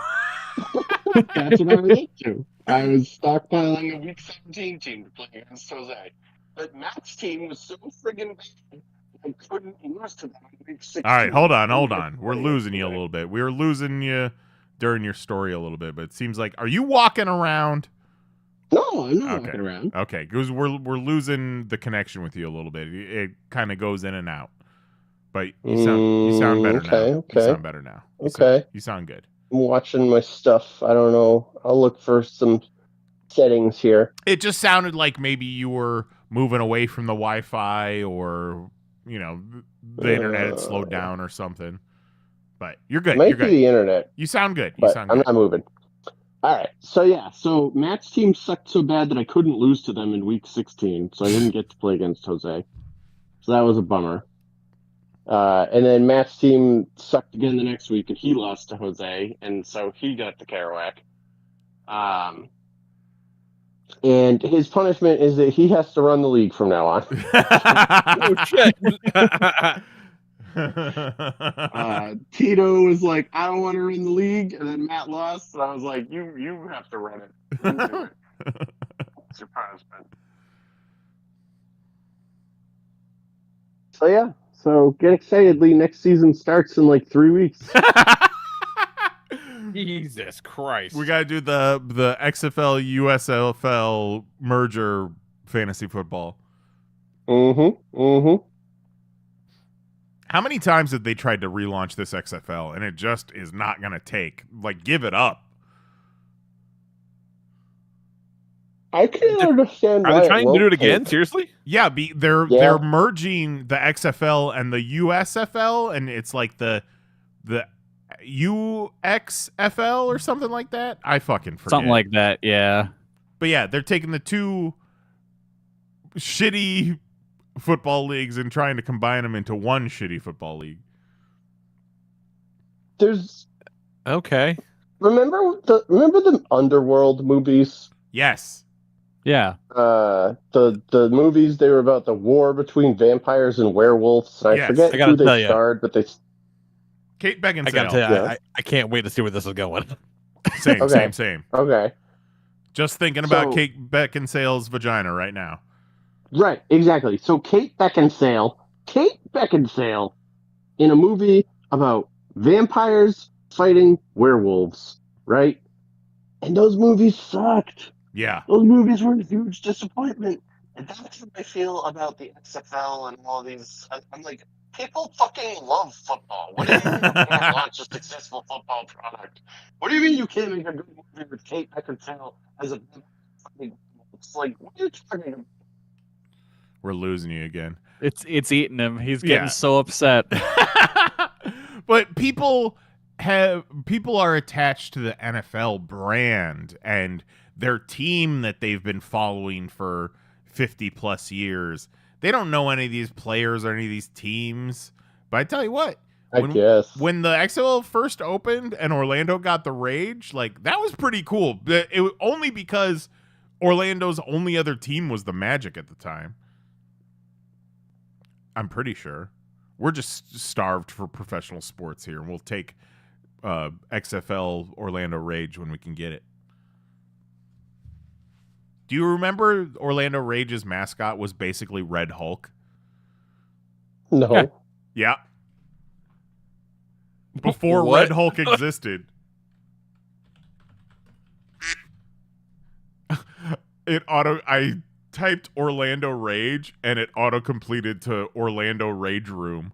That's what I was up to. I was stockpiling a week 17 team to play against Jose. But Matt's team was so friggin' bad, I couldn't lose to them in week 16. All right, hold on. We're losing you a little bit. We were losing you during your story a little bit, but it seems like, are you walking around? No, I'm not walking around. Okay, because we're losing the connection with you a little bit. It kind of goes in and out. But you sound better now. Okay. You sound better now. You sound good. I'm watching my stuff. I don't know. I'll look for some settings here. It just sounded like maybe you were moving away from the Wi-Fi, or the internet had slowed down or something. But you're good. Might You're be good. the internet. You sound good. I'm not moving. All right. So Matt's team sucked so bad that I couldn't lose to them in week 16, so I didn't get to play against Jose. So that was a bummer. And then Matt's team sucked again the next week, and he lost to Jose, and so he got the Kerouac. And his punishment is that he has to run the league from now on. Oh shit! Tito was like, I don't want to run the league, and then Matt lost, and I was like, you have to run it. You do it. It's your punishment. So yeah. So get excited, Lee. Next season starts in like 3 weeks. Jesus Christ! We gotta do the XFL USFL merger fantasy football. Mm-hmm. How many times have they tried to relaunch this XFL and it just is not gonna take? Like, give it up. I can't understand why. Are they trying to do it take. again? Seriously? Yeah, they're merging the XFL and the USFL, and it's like the UXFL or something like that. I fucking forget. Something like that, yeah. But yeah, they're taking the two shitty football leagues and trying to combine them into one shitty football league. There's Okay. remember the Underworld movies? Yes. Yeah. The movies, they were about the war between vampires and werewolves. I Yes. forget I gotta who tell they ya. starred, but they Kate Beckinsale. I gotta tell you, Yeah. I can't wait to see where this is going. Same, Okay. same. okay. Just thinking about So- Kate Beckinsale's vagina right now. Right, exactly. So Kate Beckinsale in a movie about vampires fighting werewolves, right? And those movies sucked. Yeah. Those movies were a huge disappointment. And that's what I feel about the XFL and all these. I'm like, people fucking love football. What do you mean you can't launch a successful football product? What do you mean you can't make a good movie with Kate Beckinsale as a... It's like, what are you talking about? We're losing you again. It's eating him. He's getting Yeah. so upset. But people are attached to the NFL brand and their team that they've been following for 50 plus years. They don't know any of these players or any of these teams. But I tell you what, I guess. when the XFL first opened and Orlando got the Rage, like that was pretty cool. It was only because Orlando's only other team was the Magic at the time. I'm pretty sure. We're just starved for professional sports here, and we'll take XFL Orlando Rage when we can get it. Do you remember Orlando Rage's mascot was basically Red Hulk? No. Yeah. Before What? Red Hulk existed. I typed Orlando Rage and it auto-completed to Orlando Rage Room.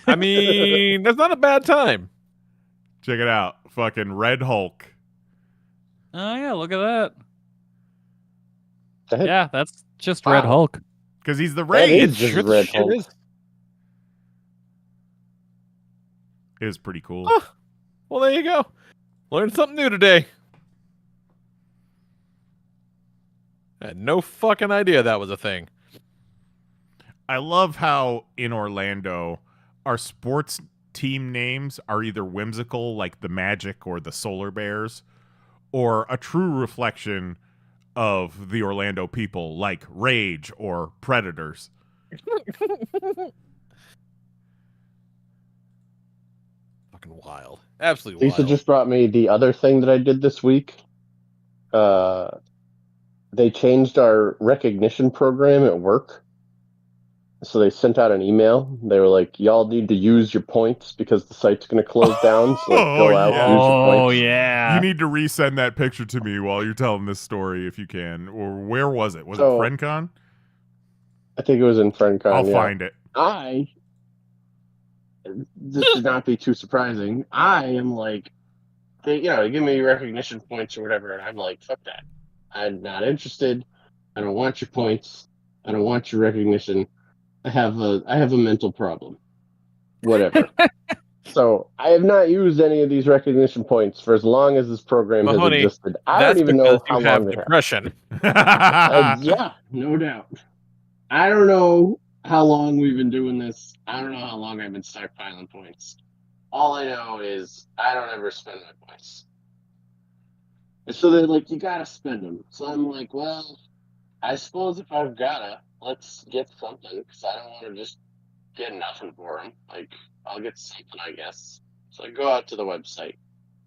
I mean, that's not a bad time. Check it out. Fucking Red Hulk. Oh yeah, look at that. That- Yeah, that's just Red Wow. Hulk. Because he's the That Rage. is just Sure the Red shit Hulk. is. It was pretty cool. Oh. Well, there you go. Learned something new today. I had no fucking idea that was a thing. I love how in Orlando, our sports team names are either whimsical, like the Magic or the Solar Bears, or a true reflection of the Orlando people, like Rage or Predators. Fucking wild. Absolutely Lisa wild. just brought me the other thing that I did this week. They changed our recognition program at work. So they sent out an email. They were like, y'all need to use your points because the site's going to close down. So like, go out, yeah. use your Oh points. yeah. You need to resend that picture to me while you're telling this story if you can. Or where was it? Was So- it FriendCon? I think it was in FriendCon. I'll yeah. find it. This should not be too surprising. I am like, they give me recognition points or whatever, and I'm like, fuck that. I'm not interested. I don't want your points. I don't want your recognition. I have a mental problem. Whatever. So I have not used any of these recognition points for as long as this program has Mahoney, existed. I That's don't even because know how you long have they have. depression. Yeah, no doubt. I don't know how long we've been doing this. I don't know how long I've been stockpiling points. All I know is I don't ever spend my points. And so they're like, you gotta spend them. So I'm like, well, I suppose if I've gotta, let's get something, because I don't want to just get nothing for them. Like, I'll get something, I guess. So I go out to the website,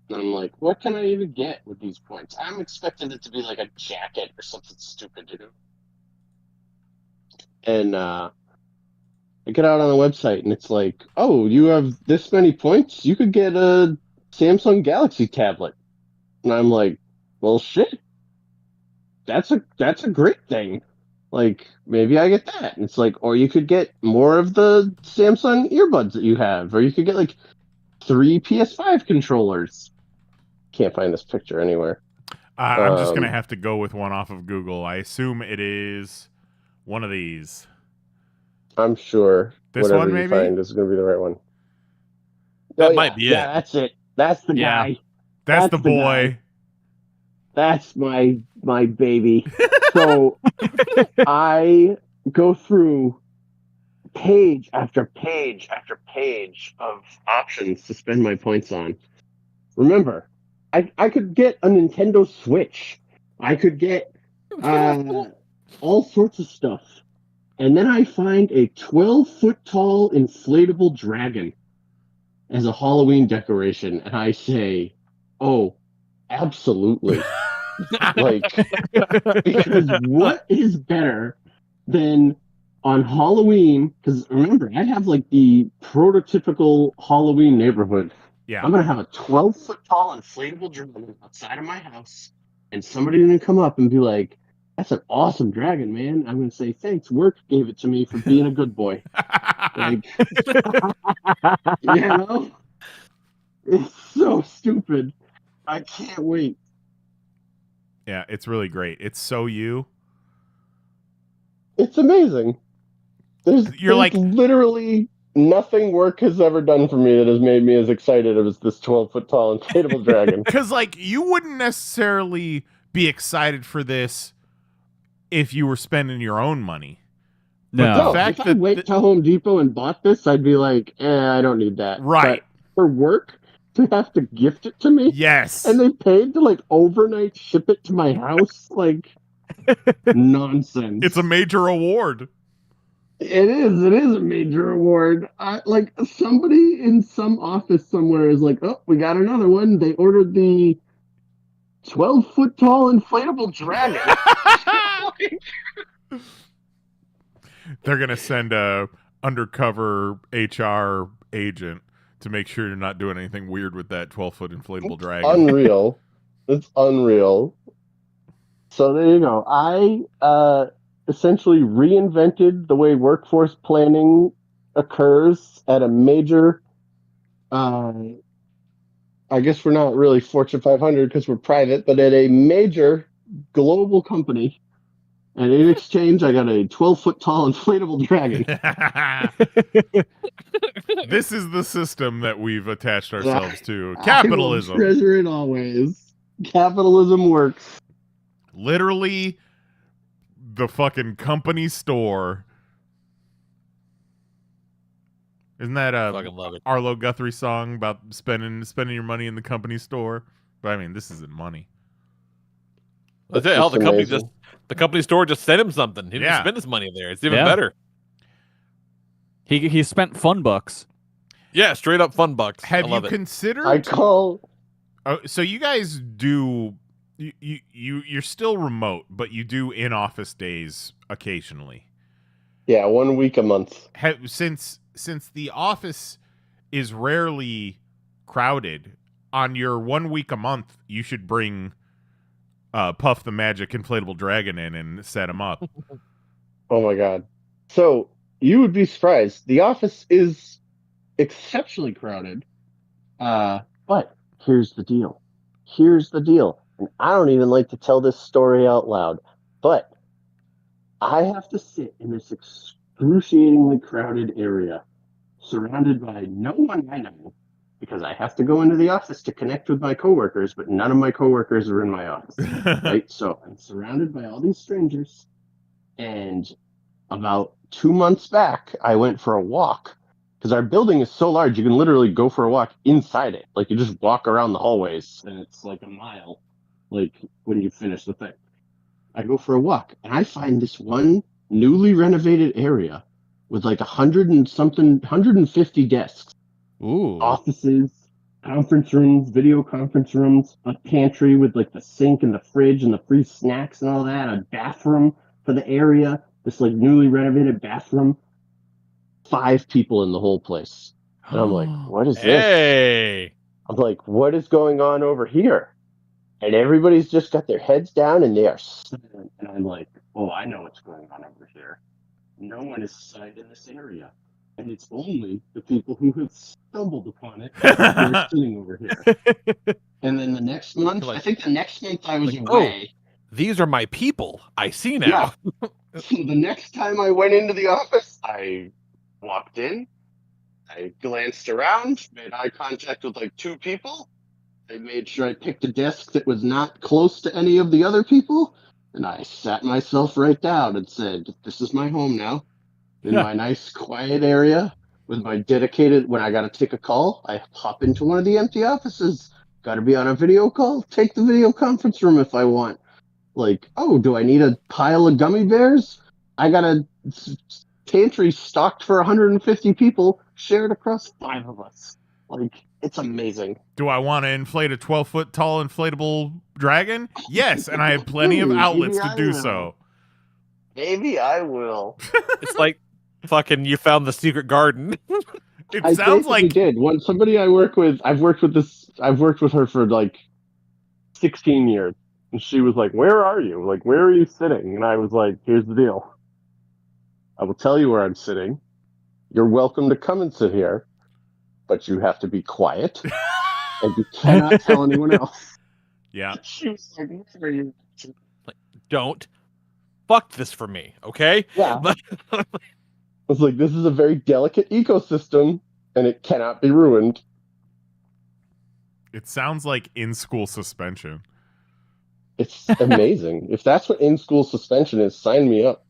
and I'm like, what can I even get with these points? I'm expecting it to be like a jacket or something stupid to do. And I get out on the website, and it's like, oh, you have this many points? You could get a Samsung Galaxy tablet. And I'm like, well, shit. That's a great thing. Like, maybe I get that. And it's like, or you could get more of the Samsung earbuds that you have, or you could get like 3 PS5 controllers. Can't find this picture anywhere. I'm just going to have to go with one off of Google. I assume it is one of these. I'm sure This whatever one, you maybe? find is going to be the right one. That Oh, might be yeah, it. that's it. That's the Yeah. guy. That's the That's the boy. guy. That's my baby. So I go through page after page after page of options to spend my points on. Remember, I could get a Nintendo Switch. I could get all sorts of stuff. And then I find a 12-foot tall inflatable dragon as a Halloween decoration. And I say, oh, absolutely. Like, because what is better than on Halloween? Because remember, I have like the prototypical Halloween neighborhood. Yeah. I'm gonna have a 12-foot tall inflatable dragon outside of my house, and somebody gonna come up and be like, "That's an awesome dragon, man." I'm gonna say, "Thanks, work gave it to me for being a good boy." Like, you know, it's so stupid. I can't wait. Yeah, it's really great. It's so you. It's amazing. There's You're literally nothing work has ever done for me that has made me as excited as this 12-foot tall inflatable dragon. because you wouldn't necessarily be excited for this if you were spending your own money. But No. the fact if I went to Home Depot and bought this, I'd be like, I don't need that. Right. But for work, to have to gift it to me, yes, and they paid to overnight ship it to my house, nonsense. it's a major award. It is a major award. Somebody in some office somewhere is like, oh, we got another one. They ordered the 12-foot tall inflatable dragon. They're gonna send a undercover HR agent to make sure you're not doing anything weird with that 12-foot inflatable dragon. Unreal. It's unreal. So there you go. I essentially reinvented the way workforce planning occurs at a major, I guess we're not really Fortune 500 because we're private, but at a major global company. And in exchange, I got a 12-foot tall inflatable dragon. This is the system that we've attached ourselves to. Capitalism. I will treasure it always. Capitalism works. Literally, the fucking company store. Isn't that a Fucking love it. Arlo Guthrie song about spending your money in the company store? But I mean, this isn't money. That's it. Hell, It's amazing. the company store just sent him something. He didn't Yeah. spend his money there. It's even Yeah. better. He spent fun bucks. Yeah, straight up fun bucks. I Have you love it. considered? I call. Oh, so you guys do you're still remote, but you do in office days occasionally. Yeah, 1 week a month. Since the office is rarely crowded, on your 1 week a month, you should bring Puff the Magic inflatable dragon in and set him up. Oh my god. So you would be surprised. The office is exceptionally crowded. But here's the deal. And I don't even like to tell this story out loud, but I have to sit in this excruciatingly crowded area, surrounded by no one I know, because I have to go into the office to connect with my coworkers, but none of my coworkers are in my office. Right? So I'm surrounded by all these strangers, and about 2 months back, I went for a walk, because our building is so large, you can literally go for a walk inside it. Like, you just walk around the hallways, and it's like a mile, like, when you finish the thing. I go for a walk, and I find this one newly renovated area with like 150 desks, Ooh. offices, conference rooms, video conference rooms, a pantry with like the sink and the fridge and the free snacks and all that, a bathroom for the area, this like newly renovated bathroom. 5 people in the whole place. And I'm like, what is this? Hey. I'm like, what is going on over here? And everybody's just got their heads down and they are silent. And I'm like, oh, I know what's going on over here. No one is signed in this area. And it's only the people who have stumbled upon it who are sitting over here. And then the next month, I think the next month I was away. These are my people. I see now. Yeah. So the next time I went into the office, I walked in, I glanced around, made eye contact with like 2 people. I made sure I picked a desk that was not close to any of the other people, and I sat myself right down and said, this is my home now, in my nice quiet area, with my dedicated, when I got to take a call, I hop into one of the empty offices. Got to be on a video call? Take the video conference room if I want. Like, oh, do I need a pile of gummy bears? I got a pantry stocked for 150 people, shared across 5 of us. Like, it's amazing. Do I want to inflate a 12-foot tall inflatable dragon? Yes, and I have plenty of outlets to do so. Maybe I will. It's like fucking you found the secret garden. It sounds like did. When somebody I've worked with her for like 16 years. And she was like, where are you? Like, where are you sitting? And I was like, here's the deal. I will tell you where I'm sitting. You're welcome to come and sit here, but you have to be quiet, and you cannot tell anyone else. Yeah. She was like, where are you? Don't. fucked this for me, okay? Yeah. But It's like, this is a very delicate ecosystem, and it cannot be ruined. It sounds like in-school suspension. It's amazing. If that's what in-school suspension is, sign me up.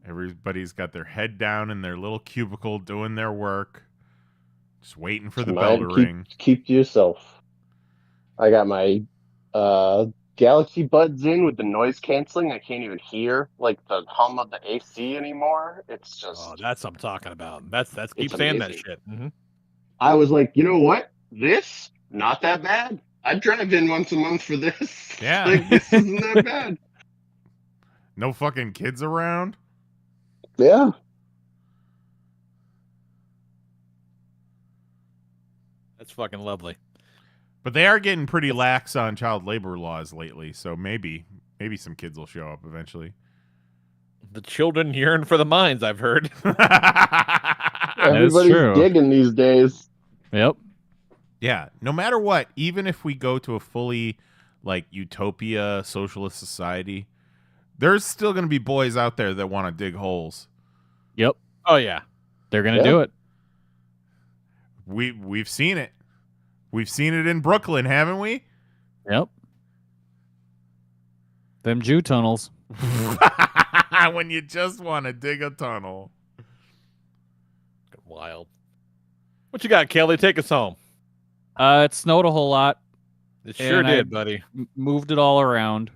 Everybody's got their head down in their little cubicle doing their work, just waiting for the Come bell on, to ring. keep to yourself. I got my Galaxy Buds in with the noise canceling. I can't even hear like the hum of the AC anymore. It's just that's what I'm talking about. That's keep It's saying that amazing. shit. Mm-hmm. I was like, you know what? This not that bad. I'd drive in once a month for this. Yeah. Like, this isn't that bad. No fucking kids around. Yeah. That's fucking lovely. But they are getting pretty lax on child labor laws lately, so maybe some kids will show up eventually. The children yearn for the mines, I've heard. Everybody's true. digging these days. Yep. Yeah, no matter what, even if we go to a fully like utopia socialist society, there's still going to be boys out there that want to dig holes. Yep. Oh yeah. They're gonna Yeah. do it. We've seen it. We've seen it in Brooklyn, haven't we? Yep. Them Jew tunnels. When you just want to dig a tunnel. Wild. What you got, Kelly? Take us home. It snowed a whole lot. It sure And I- did, buddy. Moved it all around.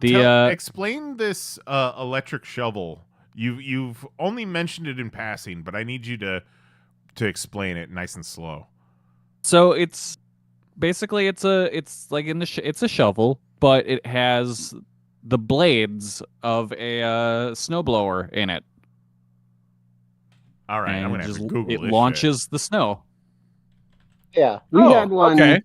Explain this electric shovel. You've only mentioned it in passing, but I need you to explain it nice and slow. So it's basically it's like it's a shovel, but it has the blades of a snowblower in it. All right, and I'm gonna have to Google it this launches the snow. Yeah. We had one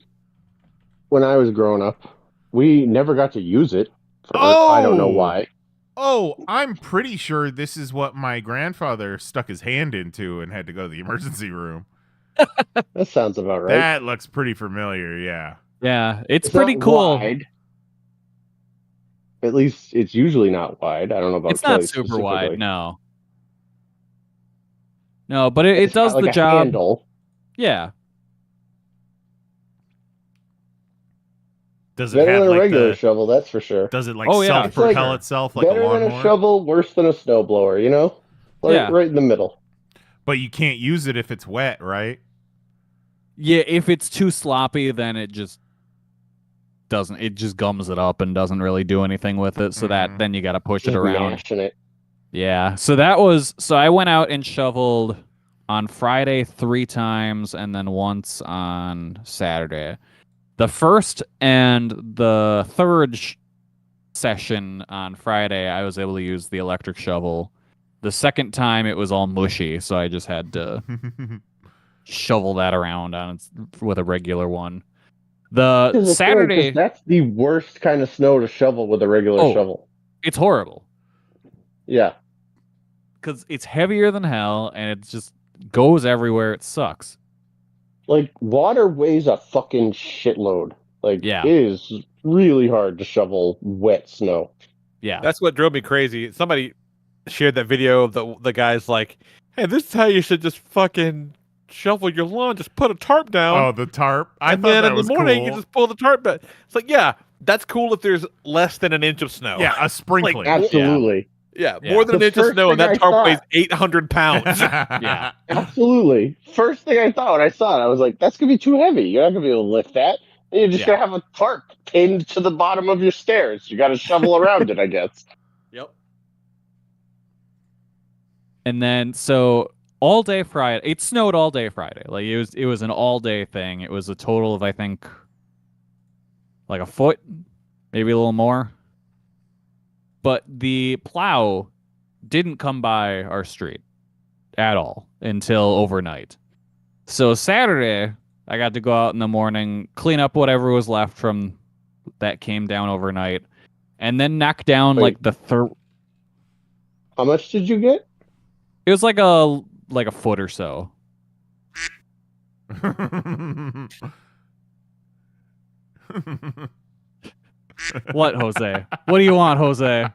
when I was growing up. We never got to use it. I don't know why. Oh, I'm pretty sure this is what my grandfather stuck his hand into and had to go to the emergency room. That sounds about right. That looks pretty familiar, yeah. Yeah, it's It's pretty not cool. wide. At least it's usually not wide. I don't know about It's not Kelly super specifically. wide, no. No, but it It's got does like the a job. handle. Yeah. Does it Better have than a like regular the? shovel, that's for sure. Does it like Oh, yeah. self-propel It's itself like a Better than lawnmower? a shovel, worse than a snowblower, you know? Yeah. Right in the middle. But you can't use it if it's wet, right? Yeah, if it's too sloppy, then it just doesn't. It just gums it up and doesn't really do anything with it. So that then you got to push it Just around. mashing it. Yeah. So I went out and shoveled on Friday 3 times and then once on Saturday. The first and the third session on Friday, I was able to use the electric shovel. The second time, it was all mushy, so I just had to shovel that around with a regular one. The This is a thing, 'cause Saturday, that's the worst kind of snow to shovel with a regular Oh. shovel. it's horrible Yeah. because it's heavier than hell and it just goes everywhere. It sucks. Like, water weighs a fucking shitload. Like, Yeah. it is really hard to shovel wet snow. Yeah. That's what drove me crazy. Somebody shared that video of the guy's like, "Hey, this is how you should just fucking shovel your lawn. Just put a tarp down, Oh, the tarp. I and thought then that in the was morning cool. you just pull the tarp back." It's like, yeah, that's cool if there's less than an inch of snow. Yeah, a sprinkling. Absolutely. yeah, Yeah. more than an The inch of first snow, and thing that I tarp thought- weighs 800 pounds. Yeah. Absolutely. First thing I thought when I saw it, I was like, that's going to be too heavy. You're not going to be able to lift that. And you're just Yeah. going to have a tarp pinned to the bottom of your stairs. You got to shovel around it, I guess. Yep. And then so all day Friday, it snowed all day Friday. Like it was an all day thing. It was a total of I think like a foot, maybe a little more. But the plow didn't come by our street at all until overnight. So Saturday, I got to go out in the morning, clean up whatever was left from that came down overnight, and then knock down Wait. like the third. How much did you get? It was like a foot or so. What, Jose? What do you want, Jose?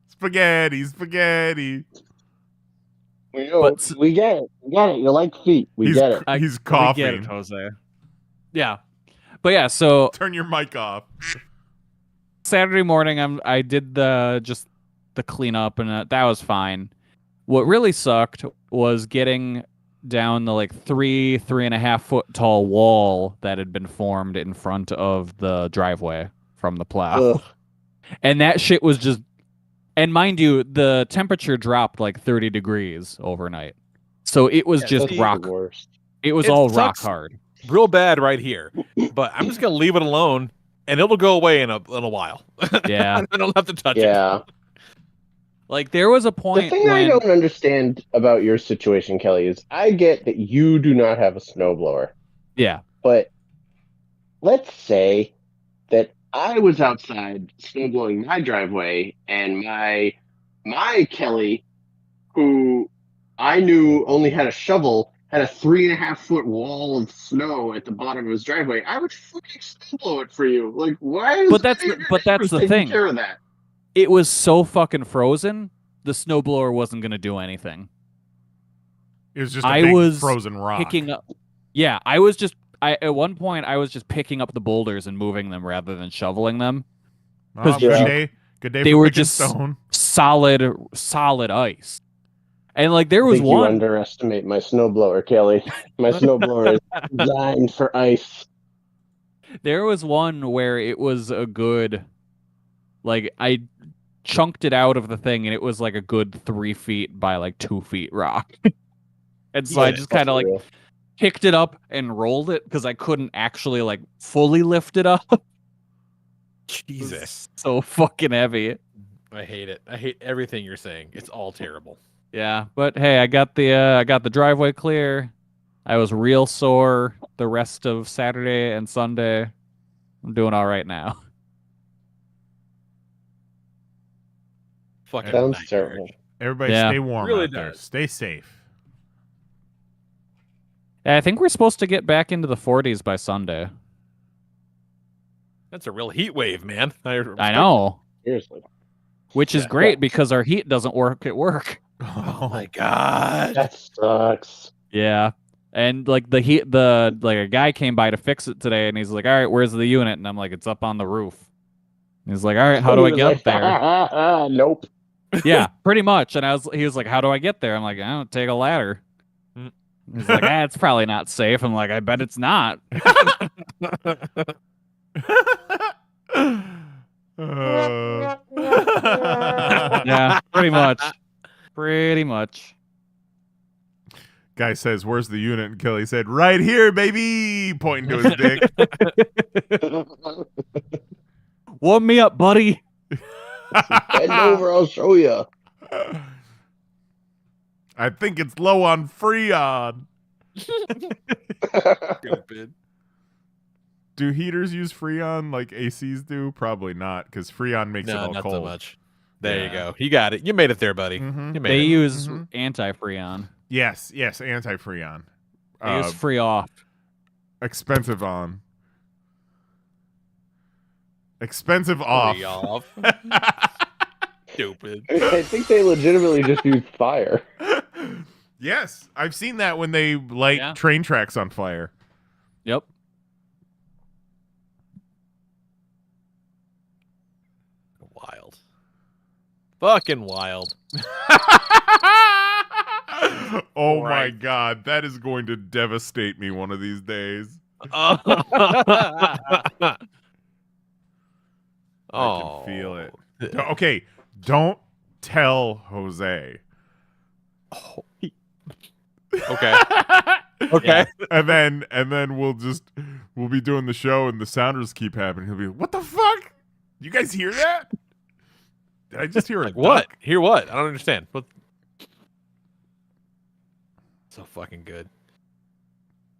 Spaghetti. We know. But- We get it. We get it. You like feet. We get it. He's We coughing. get it, Jose. Yeah. But yeah, so Turn your mic off. Saturday morning, I did the cleanup, and that was fine. What really sucked was getting down the like 3.5 foot tall wall that had been formed in front of the driveway from the plow. Ugh. And that shit was just, and mind you, the temperature dropped like 30 degrees overnight. So it was just That's rock. the worst. It was It all rock sucks. hard. Real bad right here. But I'm just gonna leave it alone, and it'll go away in a while. Yeah. I don't have to touch it. Yeah. Like there was a The point thing I when don't understand about your situation, Kelly, is I get that you do not have a snowblower. yeah. But let's say that I was outside snowblowing my driveway, and my Kelly, who I knew only had a shovel, had a 3.5 foot wall of snow at the bottom of his driveway. I would fucking snowblow it for you. Like, why? Is But that's any of your but that's neighbors the taking thing. care of that? It was so fucking frozen, the snowblower wasn't going to do anything. It was just a I big was frozen rock. Picking up. Yeah, at one point I was just picking up the boulders and moving them rather than shoveling them. Oh, 'cause good day they for were picking just stone. solid ice. And like there I was think you one underestimate my snowblower, Kelly. My snowblower is designed for ice. There was one where it was a good, like I chunked it out of the thing and it was like a good 3 feet by like 2 feet rock. And so I just kind of like picked it up and rolled it because I couldn't actually like fully lift it up. Jesus. So fucking heavy. I hate it. I hate everything you're saying. It's all terrible. Yeah, but hey, I got the driveway clear. I was real sore the rest of Saturday and Sunday. I'm doing all right now. Fucking Sounds nightmare. terrible. Everybody Yeah. stay warm Really out there. does. Stay safe. I think we're supposed to get back into the 40s by Sunday. That's a real heat wave, man. I know, Seriously. which is Yeah. great because our heat doesn't work at work. Oh my god. That sucks. Yeah. And like like a guy came by to fix it today and he's like, "All right, where's the unit?" And I'm like, "It's up on the roof." And he's like, "All right, how do I get up there?" Nope. Yeah, pretty much. And he was like, "How do I get there?" I'm like, "I don't take a ladder." Mm. He's like, "It's probably not safe." I'm like, "I bet it's not." Yeah, pretty much. Pretty much. Guy says, "Where's the unit?" And Kelly said, "Right here, baby," pointing to his dick. Warm me up, buddy. Bend over, I'll show you. I think it's low on Freon. Stupid. Do heaters use Freon like ACs do? Probably not, because Freon makes it No, all not cold. so much. There you Yeah. go. You got it. You made it there, buddy. Mhm. You made They it. use Mhm. anti-freon. Yes, anti-Freon. They use free off. Expensive on. Expensive off. Free off. Stupid. I think they legitimately just use fire. Yes, I've seen that when they light Yeah. train tracks on fire. Yep. Wild. Fucking wild. Oh my Right. god, that is going to devastate me one of these days. Oh. I can feel it. Okay, don't tell Jose. Okay. Okay. And then we'll be doing the show and the sounders keep happening. He'll be, "What the fuck? You guys hear that? Did I just hear a Like what? duck?" Hear what? I don't understand. What? So fucking good.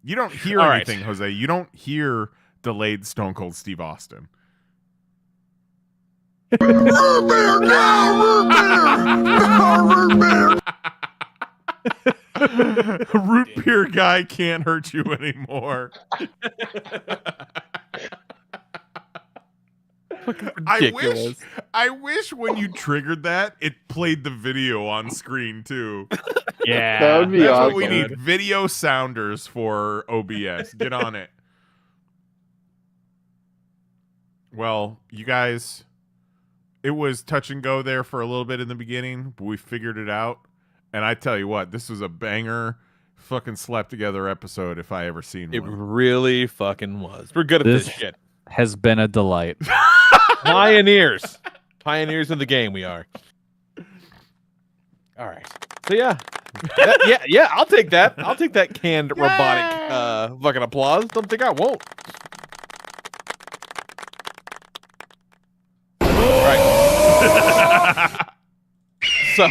You don't hear All right. anything, Jose. You don't hear delayed Stone Cold Steve Austin. Root beer guy can't hurt you anymore. Ridiculous. I wish when you triggered that, it played the video on screen too. Yeah, That would be That's awesome. what we need. Video sounders for OBS. Get on it. Well, you guys, it was touch and go there for a little bit in the beginning, but we figured it out. And I tell you what, this was a banger, fucking slapped together episode if I ever seen It one. really fucking was. We're good at this shit. has been a delight. Pioneers. Pioneers in the game we are. All right. So yeah. Yeah, I'll take that. I'll take that canned robotic fucking applause. Don't think I won't. All right. So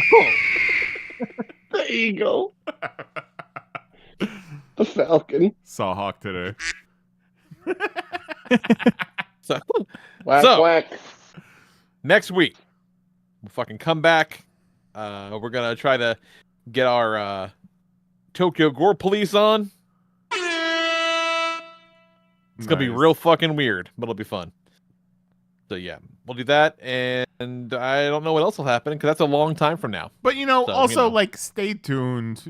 The eagle. The falcon. Saw Hawk today. so Whack, So- whack. next week we'll fucking come back. We're gonna try to get our Tokyo Gore Police on. It's gonna be Nice. real fucking weird, but it'll be fun. So yeah, we'll do that, and I don't know what else will happen because that's a long time from now. But So, also like stay tuned.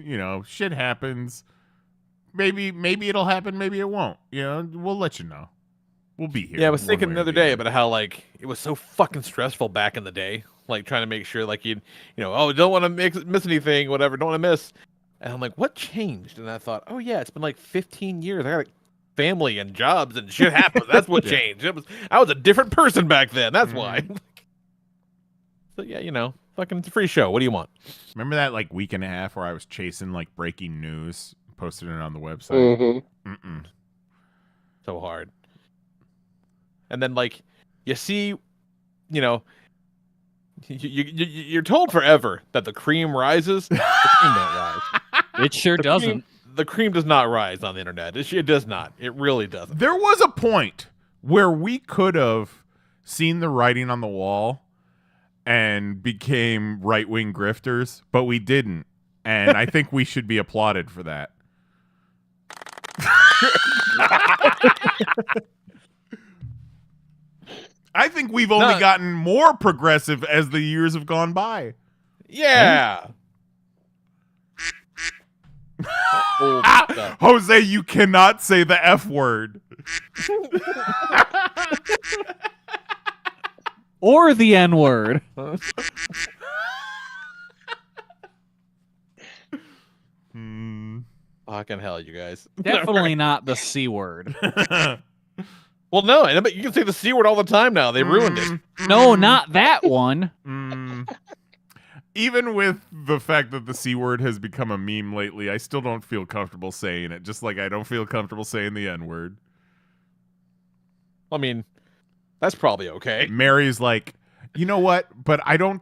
Shit happens. Maybe it'll happen. Maybe it won't. We'll let you know. We'll be here. Yeah, I was one thinking way the or other day about how like it was so fucking stressful back in the day, like trying to make sure like don't want to miss anything, whatever, don't want to miss. And I'm like, what changed? And I thought, oh yeah, it's been like 15 years. I got like family and jobs and shit happens. That's what changed. I was a different person back then. That's why. So yeah, fucking it's a free show. What do you want? Remember that like week and a half where I was chasing like breaking news, posting it on the website. Mm-hmm. Mm-mm. So hard. And then like you see, you're told forever that the cream rises. The cream don't rise. It sure doesn't. The cream does not rise on the internet. It does not. It really doesn't. There was a point where we could have seen the writing on the wall and became right-wing grifters, but we didn't. And I think we should be applauded for that. I think we've only No. gotten more progressive as the years have gone by. Yeah. Old stuff. Jose, you cannot say the F word. Or the N-word. Fucking hell, you guys. Definitely not the C-word. Well, no, but you can say the C word all the time now. They ruined it. No, not that one. Even with the fact that the C word has become a meme lately, I still don't feel comfortable saying it, just like I don't feel comfortable saying the N word. I mean, that's probably okay. Mary's like, you know what? But I don't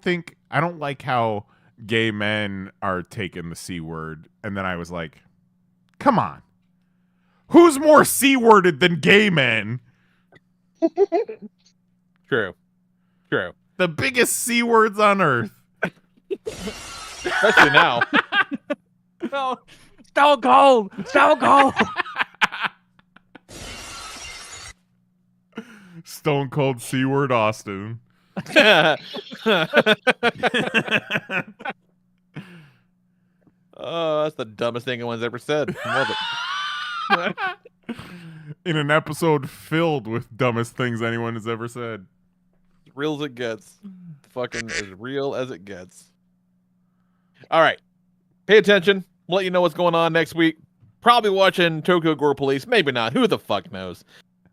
like how gay men are taking the C word. And then I was like, come on. Who's more C-worded than gay men? True. The biggest C-words on earth. Especially now. No. Stone Cold. Stone Cold C-word Austin. Oh, that's the dumbest thing anyone's ever said. I love it. In an episode filled with dumbest things anyone has ever said. As real as it gets. Fucking as real as it gets. All right. Pay attention. We'll let you know what's going on next week. Probably watching Tokyo Gore Police. Maybe not. Who the fuck knows?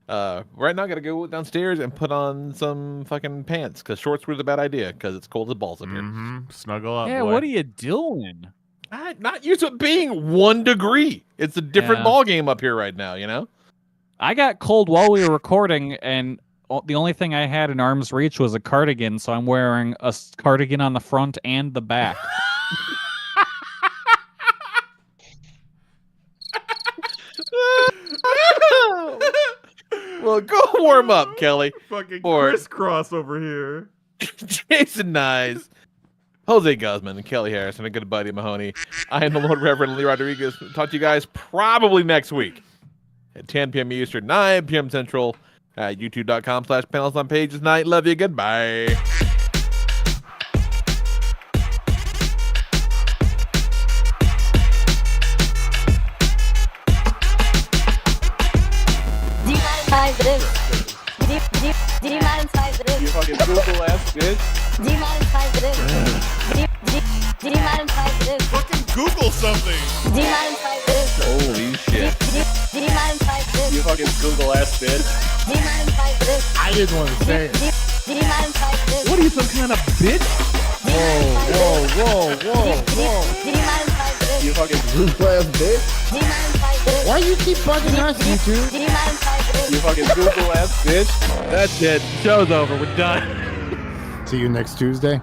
Right now, I gotta go downstairs and put on some fucking pants because shorts was a bad idea because it's cold as balls up here. Snuggle up, Yeah, boy. what are you doing? I'm not used to it being 1 degree. It's a different Yeah. ball game up here right now, I got cold while we were recording, and the only thing I had in arm's reach was a cardigan, so I'm wearing a cardigan on the front and the back. Well, go warm up, Kelly. Fucking Or- crisscross over here. Jason Nyes. Jose Guzman, and Kelly Harris, and a good buddy Mahoney. I am the Lord Reverend Lee Rodriguez. Talk to you guys probably next week at 10 p.m. Eastern, 9 p.m. Central at youtube.com/panelsonpages night. Love you. Goodbye. Do you monetize this? You fucking Google ass bitch. Do you monetize this? Do you monetize this? Fucking Google something. Do you monetize this? Holy shit. Do you monetize this? You fucking Google ass bitch. Do you monetize this? I didn't want to say it. Do you monetize this? What are you, some kind of bitch? Whoa. Do you monetize this? You fucking Google ass bitch. Do you monetize this? Why you keep bugging us, YouTube? Do you monetize this? you fucking Google ass bitch. That's it. Show's over. We're done. See you next Tuesday.